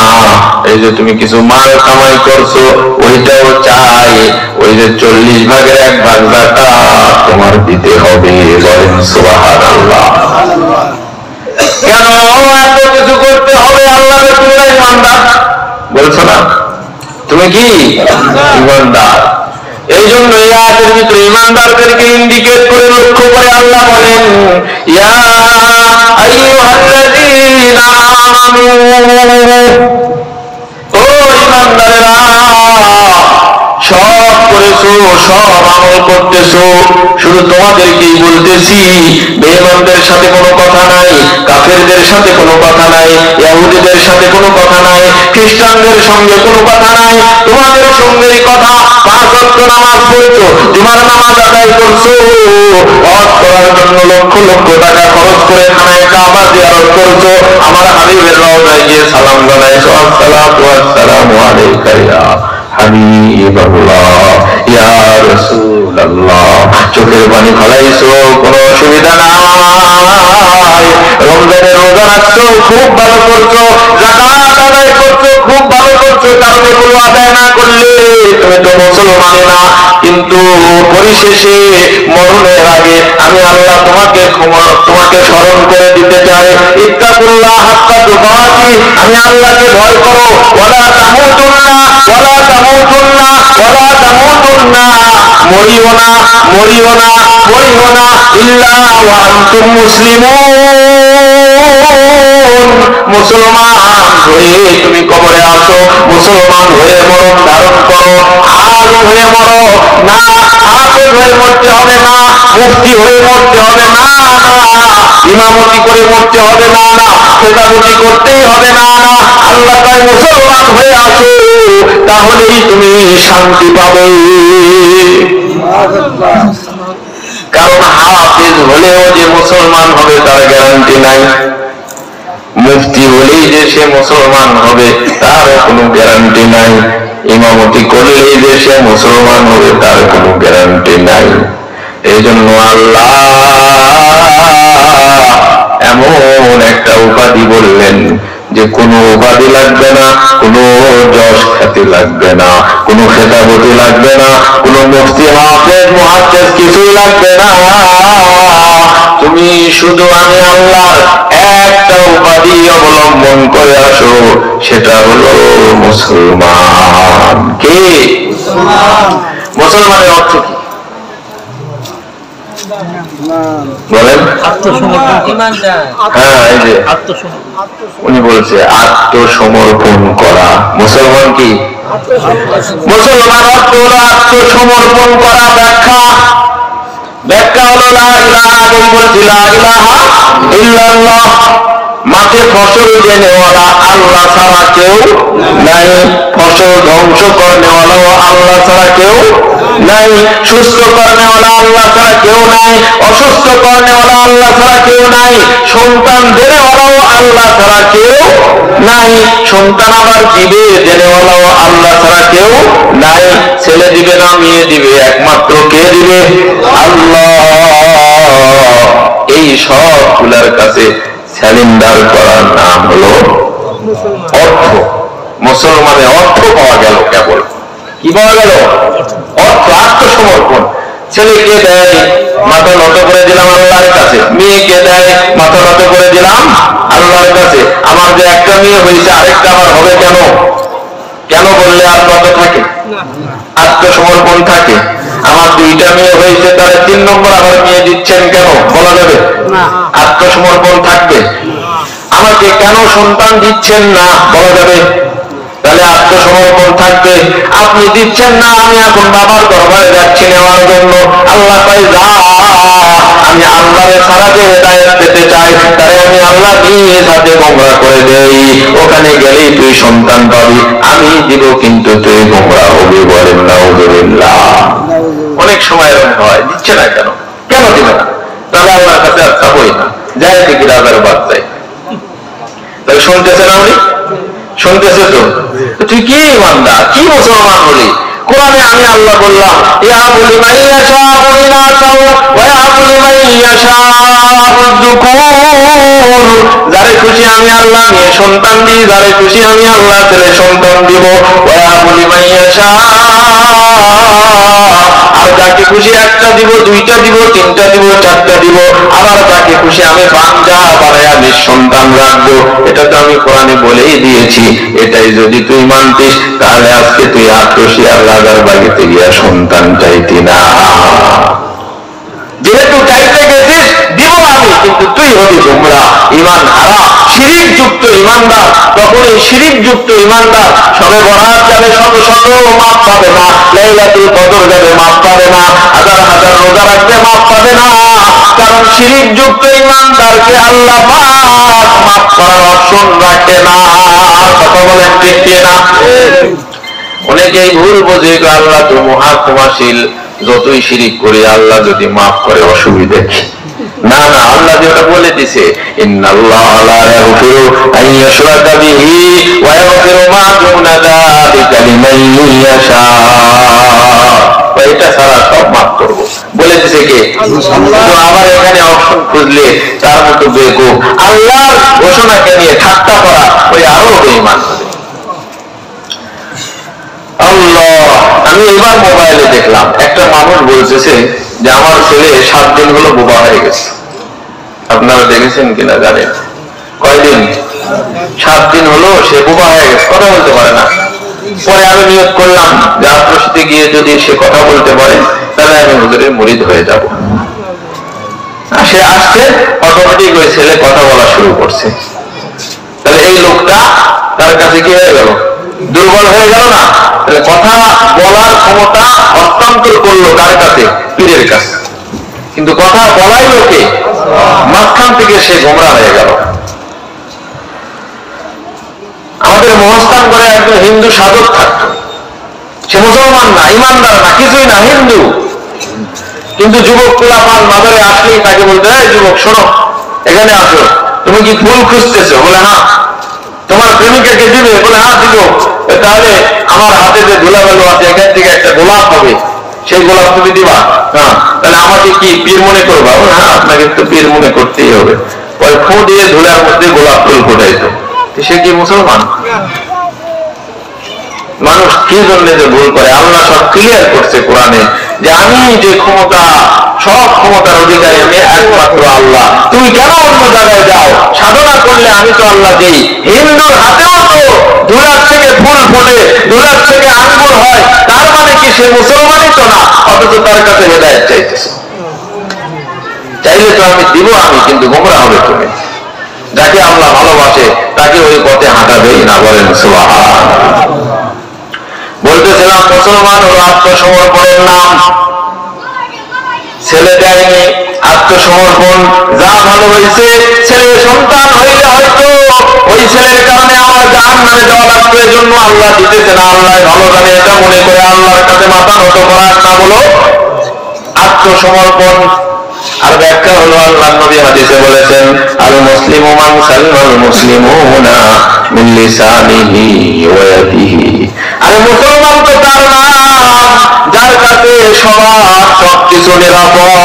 এই যে তুমি কিছু মাল কামাই করছো ওইটাও চাই, ওই যে 40 ভাগের 1 ভাগ যাকাত তোমার দিতে হবে। বলেন সুবহানাল্লাহ। কেন এত কিছু করতে হবে? আল্লাহ তুমি না ইমানদার বলছো না? তুমি কি ইমানদার? এই জন্য এই আয়াতের ভিতরে ইমানদারদেরকে ইন্ডিকেট করে লক্ষ্য করে আল্লাহ বলেন ইয়া আইয়ুহাল্লাযীনা আমানু, ও ইমানদারেরা, সব করেছো, সব আমল করতেছো, শুধু তোমাদেরকেই বলতেছি, বেঈমানদের সাথে কোনো কথা নাই, কাফেরদের সাথে কোনো কথা নাই, ইহুদিদের সাথে কোনো কথা নাই, খ্রিস্টানদের সঙ্গে কোনো কথা নাই, তোমাদের সঙ্গেই কথা। 5 ওয়াক্ত নামাজ পড়ছো, জুমার নামাজ আদায় করছো, হজ করার জন্য লক্ষ লক্ষ টাকা খরচ করে খানায় কাবা জিয়ারত করছো, আমার হাবিবের রওজায় গিয়ে সালাম জানাইছো, আসসালাতু ওয়াসসালামু আলাইকা ইয়া হাবিবাল্লাহ ইয়া রাসূলুল্লাহ, চোখের পানি ফলাইছো, কোনো অসুবিধা নাই। রমজানের রোজা রাখছো, খুব ভালো করছো, যাকাত আদায় করছো, খুব ভালো করছো, কারণ এগুলো আদায় না করলে তুমি তো মুসলমান না। কিন্তু পরিশেষে মরণের আগে আমি আল্লাহ তোমাকে স্মরণ করে দিতে চাই, ইত্তাকুল্লাহ হাক্কা তুকাতি, আমি আল্লাহকে ভয় করো, ওয়ালা তামুতুন্না ওয়ালা তামুতুন্না ওয়ালা তামুতুন্না, মরিও না ইল্লা ওয়া আনতুম মুসলিমুন, মুসলমান হয়ে তুমি কবরে আসো, মুসলমান হয়ে মরণ ধারণ করো। আলিম হয়ে মরো না, হাফেজ হয়ে মরতে হবে না, মুফতি হয়ে মরতে হবে না, ইমামতি করে মরতে হবে না, খেতাবতি করতেই হবে না। আল্লাহ তাই মুসলমান হয়ে আসো, তাহলেই তুমি শান্তি পাবে। কারণ হাফেজ হলেও যে মুসলমান হবে তার গ্যারান্টি নাই, মুফতি হলেই যে সে মুসলমান হবে তার কোনো গ্যারান্টি নাই, ইমামতি করলেই যে সে মুসলমান হবে তার কোনো গ্যারান্টি নাই। এই জন্য আল্লাহ এমন একটা উপাধি বললেন যে কোনো উপাধি লাগবে না, কোনো যশ খ্যাতি লাগবে না, কোনো খেতাবতি লাগবে না, কোনো মুফতি হাফেজ মুহাদ্দিস কিছুই লাগবে না। তুমি শুধু আমি আল্লাহর একটা উপাধি অবলম্বন করে আসো, সেটা হলো মুসলমান। কি মুসলমানের অর্থ কি বলেন? হ্যাঁ, এই যে উনি বলছে আত্মসমর্পণ করা। মুসলমান কি? মুসলমান অর্থ হলো আত্মসমর্পণ করা। ব্যাখ্যা হলো লা ইলাহা, আমি বলছি লা ইলাহা ইল্লাল্লাহ, মাঠে ফসল দেনেওয়ালা আল্লাহ ছাড়া কেউ নাই, ফসল ধ্বংস করনেওয়ালাও আল্লাহ ছাড়া কেউ নাই, সুস্থ করনেওয়ালা আল্লাহ ছাড়া কেউ নাই, অসুস্থ করনেওয়ালা আল্লাহ ছাড়া কেউ নাই, সন্তান দেনেওয়ালাও আল্লাহ ছাড়া কেউ নাই, সন্তান আবার দিবে দেনেওয়ালাও আল্লাহ ছাড়া কেউ নাই, ছেলে দিবে না মেয়ে দিবে একমাত্র কে দিবে? আল্লাহ। এই সবগুলার কাছে স্যালেন্ডার করার নাম হলো অর্থ। মুসলমানের অর্থ পাওয়া গেল। কেবল কি পাওয়া গেল? অর্থ, আত্মসমর্পণ। ছেলেকে দেয় মাথা নত করে দিলাম আল্লাহর কাছে, মেয়েকে দেয় মাথা নত করে দিলাম আল্লাহর কাছে। আমার যে একটা মেয়ে হয়েছে আরেকটা আবার হবে কেন? কেন বললে আর নত থাকে, আত্মসমর্পণ থাকে। আমার 2টা মেয়ে হয়েছে, তারা 3 নম্বর আবার মেয়ে দিচ্ছেন কেন বলা যাবে? আত্মসমর্পণ থাকবে? আমাকে কেন সন্তান দিচ্ছেন না বলা যাবে? তাহলে আত্মসমর্পণ থাকবে। আপনি দিচ্ছেন না, আমি এখন বাবার দরবারে যাচ্ছি নেওয়ার জন্য। আল্লাহ কয় যা, আমি আল্লাহরে ছাড়া যে হেদায়েত পেতে চাই তারে আমি আল্লাহ নিয়ে সাথে গোমরা করে দেই। ওখানে গেলেই তুই সন্তান পাবি, আমি দিব কিন্তু তুই গোমরা হবি। বলেন নাউযুবিল্লাহ। অনেক সময় এরকম হয়, দিচ্ছে না কেন? কেন দিবে না? তাহলে আল্লাহর কাছে আর চাবই না, যাই দেখি রাজার বাদ যাই। তাহলে শুনতেছে না উনি? শুনতেছে তো? তুই কি ইমানদার, কি মুসলমান হলি? কোরআনে আমি আল্লাহ বললাম ইয়াবু লিমান ইয়াশাউ ইনাসাও ওয়া ইয়াবু লিমান ইয়াশাউ যুকুর। যারে খুশি আমি আল্লাহ মেয়ে সন্তান দিই, যারে খুশি আমি আল্লাহ ছেলে সন্তান দিব। ওয়া ইয়াবু লিমান ইয়াশাউ, আর যাকে খুশি একটা দিব, দুইটা দিব, তিনটা দিব, চারটা দিব। আবার যাকে খুশি আমি বাঞ্জা বানায়া নিঃসন্তান রাখবো। এটা তো আমি কোরআনে বলেই দিয়েছি। এটাই যদি তুই মানতিস তাহলে আজকে তুই আক্রোশী আর রাজার বাড়িতে গিয়া সন্তান চাইতি না। যেহেতু চাইতে গেছিস দিব আমি, কিন্তু তুই হবি গোমরা, ঈমান হারা, শিরিক যুক্ত ঈমানদার। তখন এই শিরিক যুক্ত ঈমানদার সবে বরাত যাবে শত শত, মাপ পাবে না। লাইলাতুল কদর যাবে, মাপ পাবে না। হাজার হাজার রোজা রাখতে মাপ পাবে না। কারণ শিরিক যুক্ত ঈমানদারকে আল্লাহ পাক মাপ করার অপশন রাখে না। কথা বলেন ঠিক না? অনেকেই ভুল বোঝে আল্লাহ তো মহাক্ষমাশীল, যতই শিরিক করি আল্লাহ যদি মাফ করে অসুবিধা কি? না না, আল্লাহ যেটা বলে দিছে ইন্নাল্লাহা লা ইয়াগফিরু আন ইউশরাকা বিহি ওয়া ইয়াগফিরু মা দুনা যালিকা লিমান ইয়াশা। এটা ছাড়া সব মাফ করব বলে দিছে কে? তো আবার এখানে অপশন খুঁজলে তার মতো বেকুব আল্লাহর ঘোষণাকে নিয়ে ঠাট্টা করা, ওই আরো বেঈমান হবে। আল্লাহ, আমি এবার মোবাইলে দেখলাম একটা মানুষ বলতেছে যে আমার ছেলে 7 দিন হলো বোবা হয়ে গেছে। আপনারা দেখেছেন কিনা জানেন? কয়দিন? 7 দিন হলো সে বোবা হয়ে গেছে, কথা বলতে পারে না। পরে আমি নিয়ত করলাম যে আত্মশীতে গিয়ে যদি সে কথা বলতে পারে তাহলে আমি হুজুরের মুরিদ হয়ে যাব। সে আসছে, অটোমেটিক ওই ছেলে কথা বলা শুরু করছে। তাহলে এই লোকটা তার কাছে কি হয়ে গেল? দুর্বল হয়ে গেল না? কথা বলার ক্ষমতা হস্তান্তর করলো কার কাছে? পীরের কাছে। কিন্তু কথা বলাই লোকে, মাঝখান থেকে সে গোমরা হয়ে গেল। আমাদের মহাস্থান করে একজন হিন্দু সাধক থাকতো, সে মুসলমান না, ইমানদার না, কিছুই না, হিন্দু। কিন্তু যুবক পোলাপান মাজারে আসলেই তাকে বলতে, এই যুবক শোনো, এখানে আসো, তুমি কি ফুল খুঁজতেছো? বলে হ্যাঁ। তোমার প্রেমিকাকে দিবে? বলে হ্যাঁ দিব। তাহলে আমার হাতে যে ধুলাবালু আছে এখান থেকে একটা গোলাপ হবে, সেই গোলাপ তুমি দিবা? হ্যাঁ। তাহলে আমাকে কি পীর মনে করবা? হ্যাঁ, আপনাকে তো পীর মনে করতেই হবে। পরে ফু দিয়ে ধুলার মধ্যে গোলাপ ফুল ফোটাইতো। সে কি মুসলমান? মানুষ কি জন্য যে ভুল করে? আল্লাহ সব ক্লিয়ার করছে কোরআনে যে আমি যে ক্ষমতা, সব ক্ষমতার অধিকারী আমি একমাত্র আল্লাহ। তুমি কেন অন্য জায়গায় যাও? সাধনা করলে আমি তো আল্লাহ দেই। হিন্দুর হাতেও তো ধুলার থেকে ফুল ফোটে, ধুলার থেকে আঙ্গুর হয়। তার মানে কি সে মুসলমানই তো না? অথচ তার কাছে হেদায়েত চাইতেছে। চাইলে তো আমি দিব, আমি কিন্তু গোমরা হবে তুমি। যাকে আল্লাহ ভালোবাসে তাকে ওই পথে হাঁটাবেই না। বলেন সুবহানাল্লাহ। বলতেছিলাম মুসলমান হলো আত্মসমর্পণের নাম। ছেলে দেয়নি আত্মসমর্পণ, যা ভালো হয়েছে। ছেলে সন্তান হইলে হয়তো ওই ছেলের কারণে আমার জাহান্নামে যাওয়া লাগবে, এজন্য আল্লাহ দিতেছে না। আল্লাহ ভালো জানে, এটা মনে করে আল্লাহর কাছে মাথা নত করার নাম হলো আত্মসমর্পণ। আর ব্যাখ্যা হলো আল্লাহ নবী হাদিসে বলেছেন, আল মুসলিমু মান সাল্লাল মুসলিমুনা মিন লিসানিহি ওয়া ইয়াদিহি। আর মুসলমান তো তার নাম যার কাছে সবার সবকিছু নিরাপদ।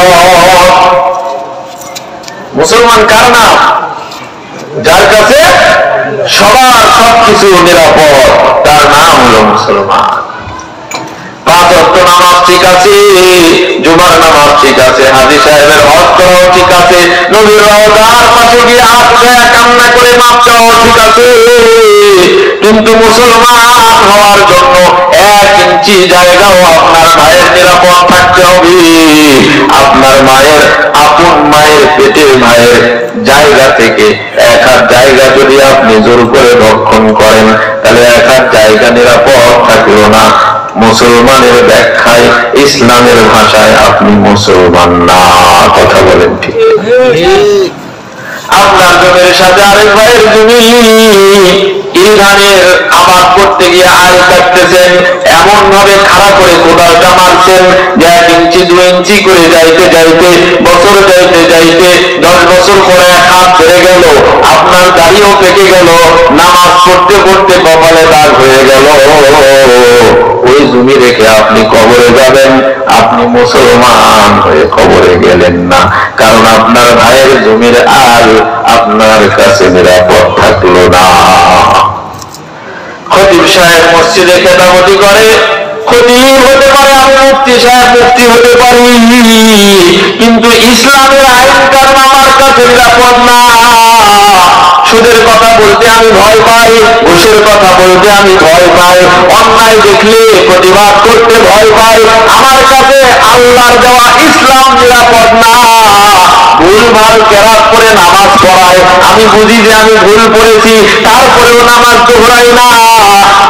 মুসলমান কার নাম? যার কাছে সবার সবকিছু নিরাপদ, তার নাম হলো মুসলমান। 5 ওয়াক্ত নামাজ ঠিক আছে, জুমার নামাজ ঠিক আছে, হাজী সাহেবের হজ করাও ঠিক আছে, নবীর রওজার পাশে গিয়ে হাত উঠায়া কান্না করে মাপ চাওয়াও ঠিক আছে। কিন্তু মুসলমান হওয়ার জন্য 1 ইঞ্চি জায়গাও আপনার ভাইয়ের নিরাপদ থাকতে হবে। আপনার মায়ের, আপন মায়ের পেটের ভাইয়ের জায়গা থেকে 1 হাত জায়গা যদি আপনি জোর করে রক্ষণ করেন, তাহলে 1 হাত জায়গা নিরাপদ থাকলো না। মুসলমানের ব্যাখ্যায়, ইসলামের ভাষায় আপনি মুসলমান না। কথা বলেন ঠিক? আপনার জমির সাথে আরেক ভাইয়ের জমি ধানের আবাদ করতে গিয়ে আল কাটতেছেন, এমন ভাবে খাড়া করে কোদালটা মারছেন যে 1 ইঞ্চি 2 ইঞ্চি করে যাইতে যাইতে, বছর যাইতে যাইতে 10 বছর পরে 1 হাত বেড়ে গেল, আপনার দাড়িও পেকে গেল, নামাজ পড়তে পড়তে কপালে দাগ হয়ে গেল। ওই জমি রেখে আপনি কবরে যাবেন, আপনি মুসলমান হয়ে কবরে গেলেন না, কারণ আপনার ভাইয়ের জমির আল আপনার কাছে নিরাপদ থাকলো না। খতিব সাহেব মসজিদে খেতামতি করে, খতিব হতে পারে, আমি মুফতি সাহেব মুফতি হতে পারি, কিন্তু ইসলামের আইন কানুন আমার কাছে নিরাপদ না। সুদের কথা বলতে আমি ভয় পাই, ঘুষের কথা বলতে আমি ভয় পাই, অন্যায় দেখলে প্রতিবাদ করতে ভয় পাই। আমার কাছে আল্লাহর দেওয়া ইসলাম নিরাপদ না। ভুলভাল কেরাত করে নামাজ পড়ায়, আমি বুঝি যে আমি ভুল পড়েছি, তারপরেও নামাজ দোহরাই না।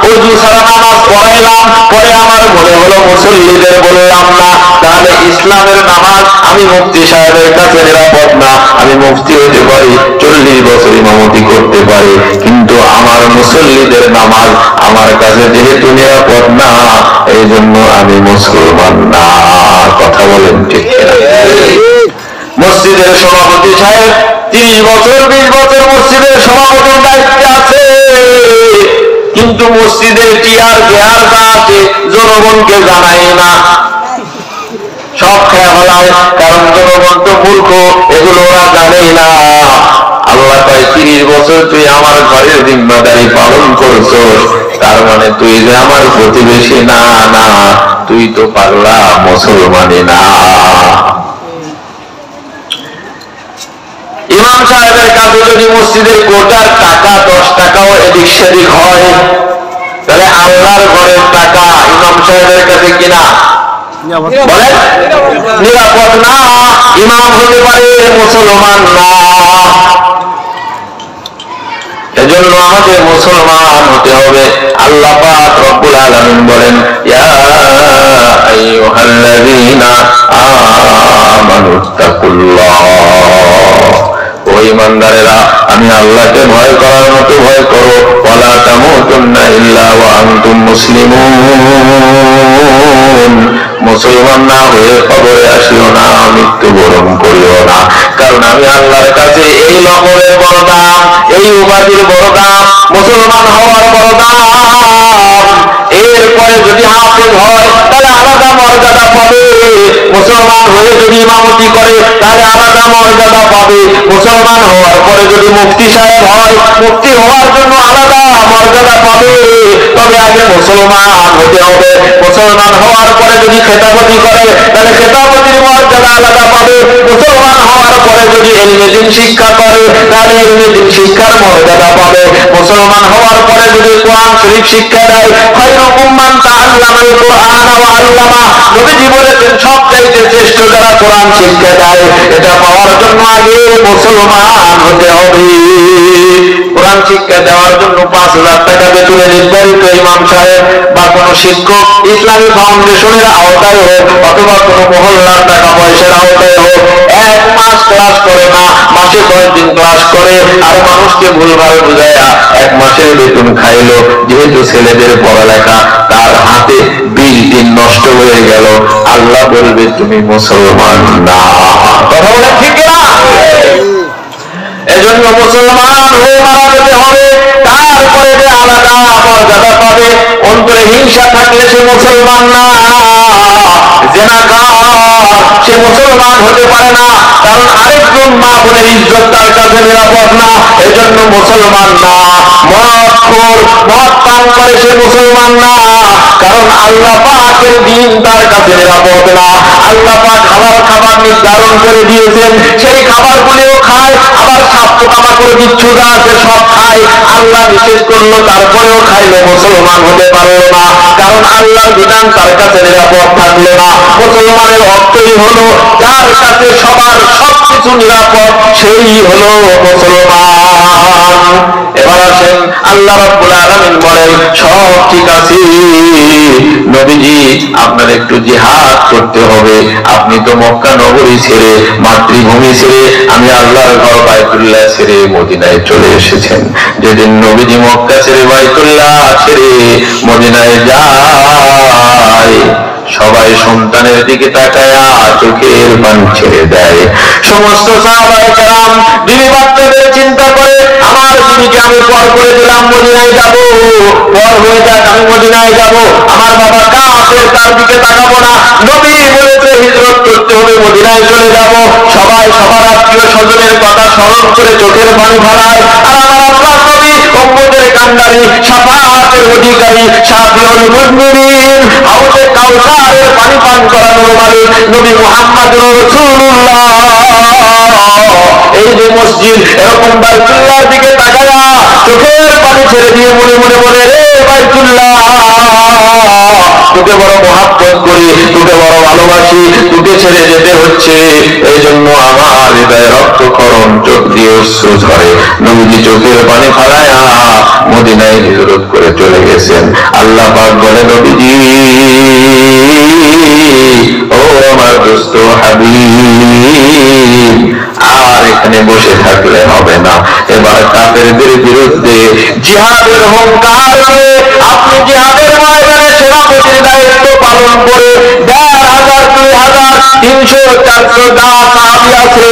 ওযু ছাড়া নামাজ পড়াইলাম, পরে আমার মনে হলো মুসল্লিদের বললাম না, তাহলে ইসলামের নামাজ আমি মুফতি সাহেবের কাছে নিরাপদ না। আমি মুফতি হতে পারি, 40 বছর ইমামতি করতে পারি, কিন্তু আমার মুসল্লিদের নামাজ আমার কাছে যেহেতু নিরাপদ না, এই জন্য আমি মুসলমান না। কথা বলেন ঠিক? মসজিদের সভাপতি সাহেব 30 বছর 20 বছর মসজিদের সভাপতির দায়িত্বে আছে, কিন্তু মসজিদের টিআর গেয়ার যা আছে জনগণকে জানায় না, সব খেয়া ফেলায়, কারণ জনগণ তো মূর্খ, এগুলো ওরা জানেই না। আল্লাহ কয় 30 বছর তুই আমার ঘরের জিম্মাদারি পালন করছো, তার মানে তুই যে আমার প্রতিবেশী না, না তুই তো পাগলা মুসলমানই না। ইমাম সাহেবের কাছে যদি মসজিদের কোটার টাকা 10 টাকাও এদিক সেদিক হয়, তাহলে আল্লাহর ঘরের টাকা ইমাম সাহেবের কাছে কিনা বলেন নিরাপদ না। ইমাম হতে পারে, মুসলমান না। এজন্য আমাদের মুসলমান হতে হবে। আল্লাহ পাক রব্বুল আলামিন বলেন, ইয়া আইয়ুহাল্লাযীনা আমানুত্তাকুল্লাহ, ও ঈমানদারেরা আমি আল্লাহকে ভয় করার মতো ভয় করো, ওয়ালা তামুতুন্না ইল্লা ওয়া আনতুম মুসলিমুন, মুসলমান না হয়ে কবরে আসিও না, মৃত্যুবরণ করিও না। কারণ আমি আল্লাহর কাছে এই লকবের বড় দাম, এই উপাধির বড় দাম, মুসলমান হওয়ার বড় দাম। এরপরে যদি হাফেজ হয় তাহলে আলাদা মর্যাদা পাবে, মুসলমান হয়ে যদি ইমামতি করে তাহলে আলাদা মর্যাদা পাবে, মুসলমান হওয়ার পরে যদি মুফতি সাহেব হয়, মুফতি হওয়ার জন্য আলাদা মর্যাদা পাবে। তবে আগে মুসলমান হতে হবে। মুসলমান হওয়ার পরে যদি খেতাবতি করে তাহলে খেতাবতির মর্যাদা আলাদা পাবে। মুসলমান হওয়ার পরে যদি ইলমে দ্বীন শিক্ষা করে তাহলে ইলমে দ্বীন শিক্ষার মর্যাদা পাবে। মুসলমান হওয়ার পরে যদি কোরআন শরীফ শিক্ষা দেয়, খায়রুকুম মান তাআল্লামাল কুরআন ওয়া আল্লামা, নবীজি বলেছেন সবচাইতে শ্রেষ্ঠ যারা কোরআন শিক্ষা দেয়। এটা পাওয়ার জন্য আগে মুসলমান হতে হবে। কোরআন শিক্ষা দেওয়ার জন্য 5,000 টাকা বেতনে নির্ধারিত ইমাম সাহেব বা কোনো শিক্ষক ইসলামী ফাউন্ডেশনের আওতায় হোক অথবা কোনো মহল্লার টাকা পয়সার আওতায় হোক, 1 মাস ক্লাস করে না, মাসে 10 দিন ক্লাস করে আর মানুষকে ভুলভাল বুঝায়া 1 মাসের বেতন খাইলো। যেহেতু ছেলেদের পড়ালেখা, তার হাতে 20 দিন নষ্ট হয়ে গেল, আল্লাহ বলবে তুমি মুসলমান না। কথা বলে ঠিক না? এজন্য মুসলমান হয়ে মারা যেতে হবে, তারপরে যে আলাদা মর্যাদা পাবে। অন্তরে হিংসা থাকলে সে মুসলমান না। জেনাকার সে মুসলমান হতে পারে না, কারণ আরেকজন মা বোনের ইজ্জত তার কাছে নিরাপদ না, এজন্য মুসলমান না। মদখোর, মদ পান করে সে মুসলমান না, কারণ আল্লাহ পাকের দ্বীন তার কাছে নিরাপদ না। আল্লাহ পাক খাবার নির্ধারণ করে দিয়েছেন, সেই খাবারগুলিও খায়, আবার স্বাস্থ্য কামাকড় বিচ্ছু যা আছে সব খায়। আল্লাহ নিষেধ করলো তারপরেও খাইলো, মুসলমান হতে পারলো না, কারণ আল্লাহর বিধান তার কাছে নিরাপদ থাকলো না। মুসলমানের অর্থই হলো যার কাছে সবার সবকিছু নিরাপদ, সেই হলো আল্লাহ রাব্বুল আলামিন বলেন সব ঠিক আছে নবীজি, আপনার একটু জিহাদ করতে হবে। আপনি তো মক্কা নগরী ছেড়ে, মাতৃভূমি ছেড়ে, আমি আল্লাহর ঘর বাইতুল্লাহ ছেড়ে মদিনায় চলে এসেছেন। যেদিন নবীজি মক্কা ছেড়ে বাইতুল্লাহ ছেড়ে মদিনায় যায়, সবাই সন্তানের দিকে তাকায়া চোখের পানি ছেড়ে দেয়। সমস্ত সাহাবায়ে কেরাম বিবি বাচ্চাদের চিন্তা করে, আমার বিবিকে আমি পর করে দিলাম, মদিনায় যাব, পর হয়ে যাক, আমি মদিনায় যাব, আমার বাবা কাফের, তার দিকে তাকাবো না। নবী বলেছে হিজরত করতে হবে, মদিনায় চলে যাব। সবাই সবার আত্মীয় স্বজনের কথা স্মরণ করে চোখের পানি ফেলায়। আর আমার আল্লাহ নবী উম্মতের কান্ডারি, শাফাআতের অধিকারী, শাফিউল মুজনিবিন, হাউজে কাউসারের পানি পান করানোর মালিক নবী মুহাম্মদ রাসূলুল্লাহ, এই যে মসজিদ, এরকম বাইতুল্লাহর দিকে তাকায়া চোখের পানি ছেড়ে দিয়ে মনে মনে বলে, রে বাইতুল্লাহ, তোকে বড় মহাব্বত করি, তোকে বড় ভালোবাসি, তোকে ছেড়ে যেতে হচ্ছে, এই জন্য আমার হৃদয়ে রক্তক্ষরণ, চোখ দিয়ে অশ্রু ঝরে। নবীজি চোখের পানি ফালায়া মদিনায় হিজরত করে চলে গেছেন। আল্লাহ পাক বলে, নবীজি ও আমার দোস্ত হাবিব, আর এখানে বসে থাকলে হবে না, এবার কাফেরদের বিরুদ্ধে জিহাদের হুঙ্কার দিয়ে আপনি জিহাদের ময়দানে সেনাপতির দায়িত্ব পালন করে ১,৫০০, ২,০০০, ৩০০, ৪০০ সাহাবী আছে,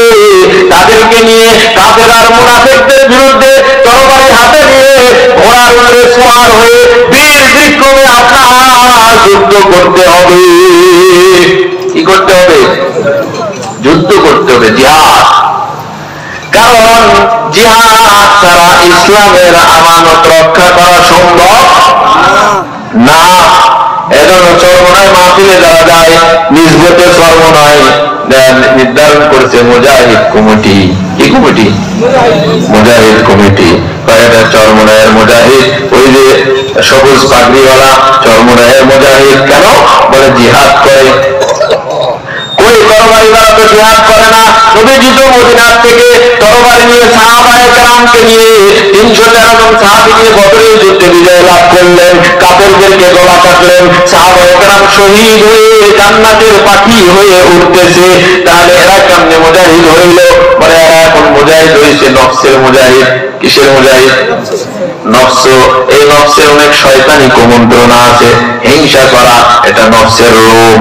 তাদেরকে নিয়ে কাফের আর মুনাফিকদের বিরুদ্ধে তরবারি হাতে নিয়ে ঘোড়ার উপরে সওয়ার হয়ে বীর বিক্রমে আপনার যুদ্ধ করতে হবে। কি করতে হবে? যুদ্ধ করতে হবে, জিহাদ। কারণ জিহাদ ছাড়া ইসলামের আমানত রক্ষা করা সম্ভব না। এজন্য চরমনায় মাহফিলে যারা যায়, নিসবতে চরমনায় নির্ধারণ করেছে মুজাহিদ কমিটি। কি কমিটি? মুজাহিদ কমিটি। চরমনায়ের মুজাহিদ, ওই যে সবুজ পাগড়িওয়ালা চরমনায়ের মুজাহিদ। কেন? বলে জিহাদ করে। কই তরবারি দ্বারা তো জিহাদ করে না। নবীজি তো মদিনার থেকে তরবারি নিয়ে সাহাবায়ে কেরামকে নিয়ে ৩১৩ জন সাহাবী নিয়ে বদরের যুদ্ধে বিজয় লাভ করলেন, কাফেরদেরকে গলা কাটলেন, সাহাবায়ে কেরাম শহীদ হয়ে জান্নাতের পাখি হয়ে উঠতেছে। তাহলে এরা কেমনে মুজাহিদ হইল? মানে এরা এখন মুজাহিদ হয়েছে নফসের মুজাহিদ। কিসের মুজাহিদ? নফস। এই নফসের অনেক শয়তানি কুমন্ত্রণা আছে। হিংসা করা, এটা নফসের রোগ।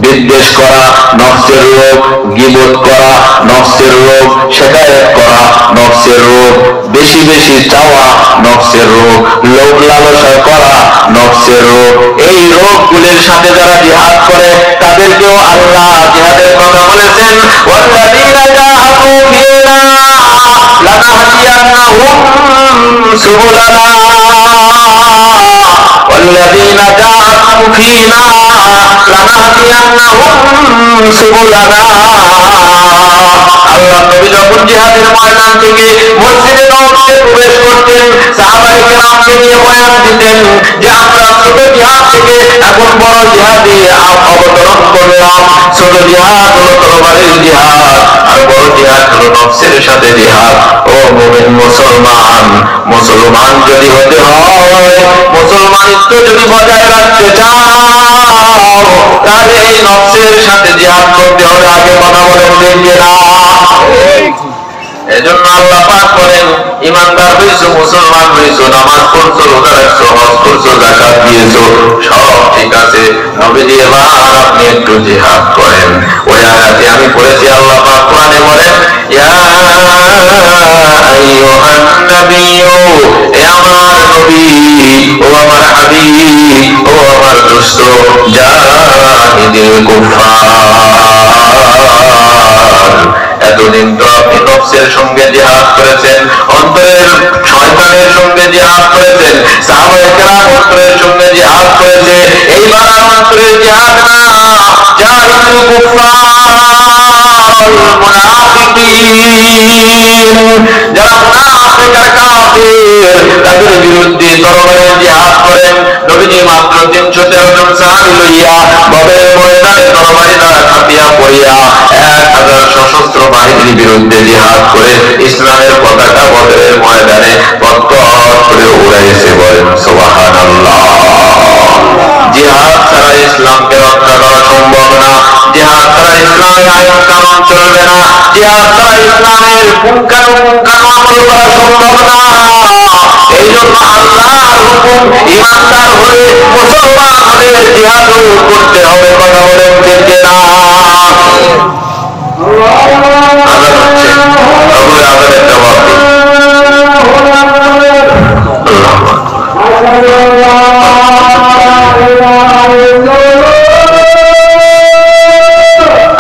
বিদ্বেষ করা নফসের রোগ, গীবত করা নফসের রোগ, শিকায়ত করা নফসের রোগ, বেশি বেশি চাওয়া নফসের রোগ, লোভ লালসা করা নফসের রোগ। এই রোগগুলির সাথে যারা জিহাদ করে তাদেরকেও আল্লাহ জিহাদের কথা বলেছেন, ওয়াল্লাযীনা জাহাদু ফীনা লানাহদিয়ান্নাহুম সুবুলানা, ওয়াল্লাযীনা জাহাদু ফীনা লানাহদিয়ান্নাহুম সুবুলানা। আল্লাহ নবী যখন জিহাদের ময়দান থেকে মসজিদে নববীতে প্রবেশ করতেন, সাহাবায়ে কেরামকে নিয়ে বয়ান দিতেন যে আমরা ছোট জিহাদ থেকে এখন বড় জিহাদে অবতরণ করলাম। ছোট জিহাদ হলো তরবারির জিহাদ, আর বড় জিহাদ হলো নফসের সাথে জিহাদ। ও মুমিন মুসলমান, মুসলমান যদি হতে হয়, মুসলমানিত্ব যদি বজায় রাখতে চাও, তাহলে এই নফসের সাথে জিহাদ করতে হবে। আগে কথা বলেন ঠিক না? এজন্য আল্লাহ পাক বলেন, ইমানদার হইছো, মুসলমান হইছো, নামাজ পড়ছো, রোজা রাখছো, হজ করছো, যাকাত দিয়েছো, সব ঠিক আছে। নবীজি এবার আপনি একটু জিহাদ করেন। ওই আয়াতে আমি পড়েছি, আল্লাহ পাক কোরআনে বলেন, ইয়া আইয়ুহান নাবিয়্যু, এ আমার নবী, ও আমার হাবিব, ও আমার দোস্ত, জাহিদিল কুফার। এতদিন তো আপনি নফসের সঙ্গে জিহাদ করেছেন, অন্তরের শয়তানের সঙ্গে জিহাদ করেছেন, সাহাবায়ে কেরাম অন্তরের সঙ্গে জিহাদ করেছে। এইবার অন্তরের জিহাদ না, জাহিদুল কুফার মুনাফিকিন, যারা মুনাফিক আর কাফির, তাদের বিরুদ্ধে তরবারির জিহাদ করেন। নবীজি মাত্র ৩১৩ জন সাহাবী লইয়া বদরের ময়দানে তরবারি দ্বারা কাঁপিয়া পড়িয়া ১,০০০ সশস্ত্র বাহিনীর বিরুদ্ধে জিহাদ করে ইসলামের পতাকা বদরের ময়দানে পথ করে সুবহানাল্লাহ। জিহাদ ছাড়া ইসলামকে রক্ষা করা সম্ভব না, জিহাদ ছাড়া ইসলামের আইন কানুন চলবে না, জিহাদ ছাড়া ইসলামের পুঙ্খানুপুঙ্খ আমল করা সম্ভব না। এই জন্য আল্লাহর হুকুম ইমানদার হয়ে মুসলমান হয়ে জিহাদও করতে হবে। কথা বলেন ঠিক না? আজান হচ্ছে, সকলে আজানের জবাব দিন।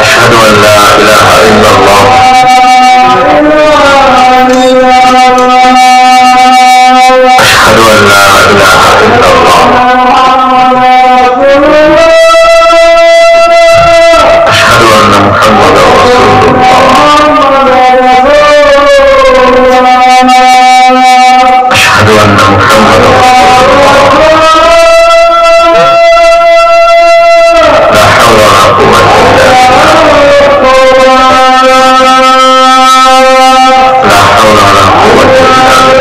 أشهد أن لا إله إلا الله أشهد أن لا إله إلا الله أشهد أن محمدا رسول الله أشهد أن محمدا رسول الله لا حول ولا قوة إلا بالله لا حول ولا قوة إلا بالله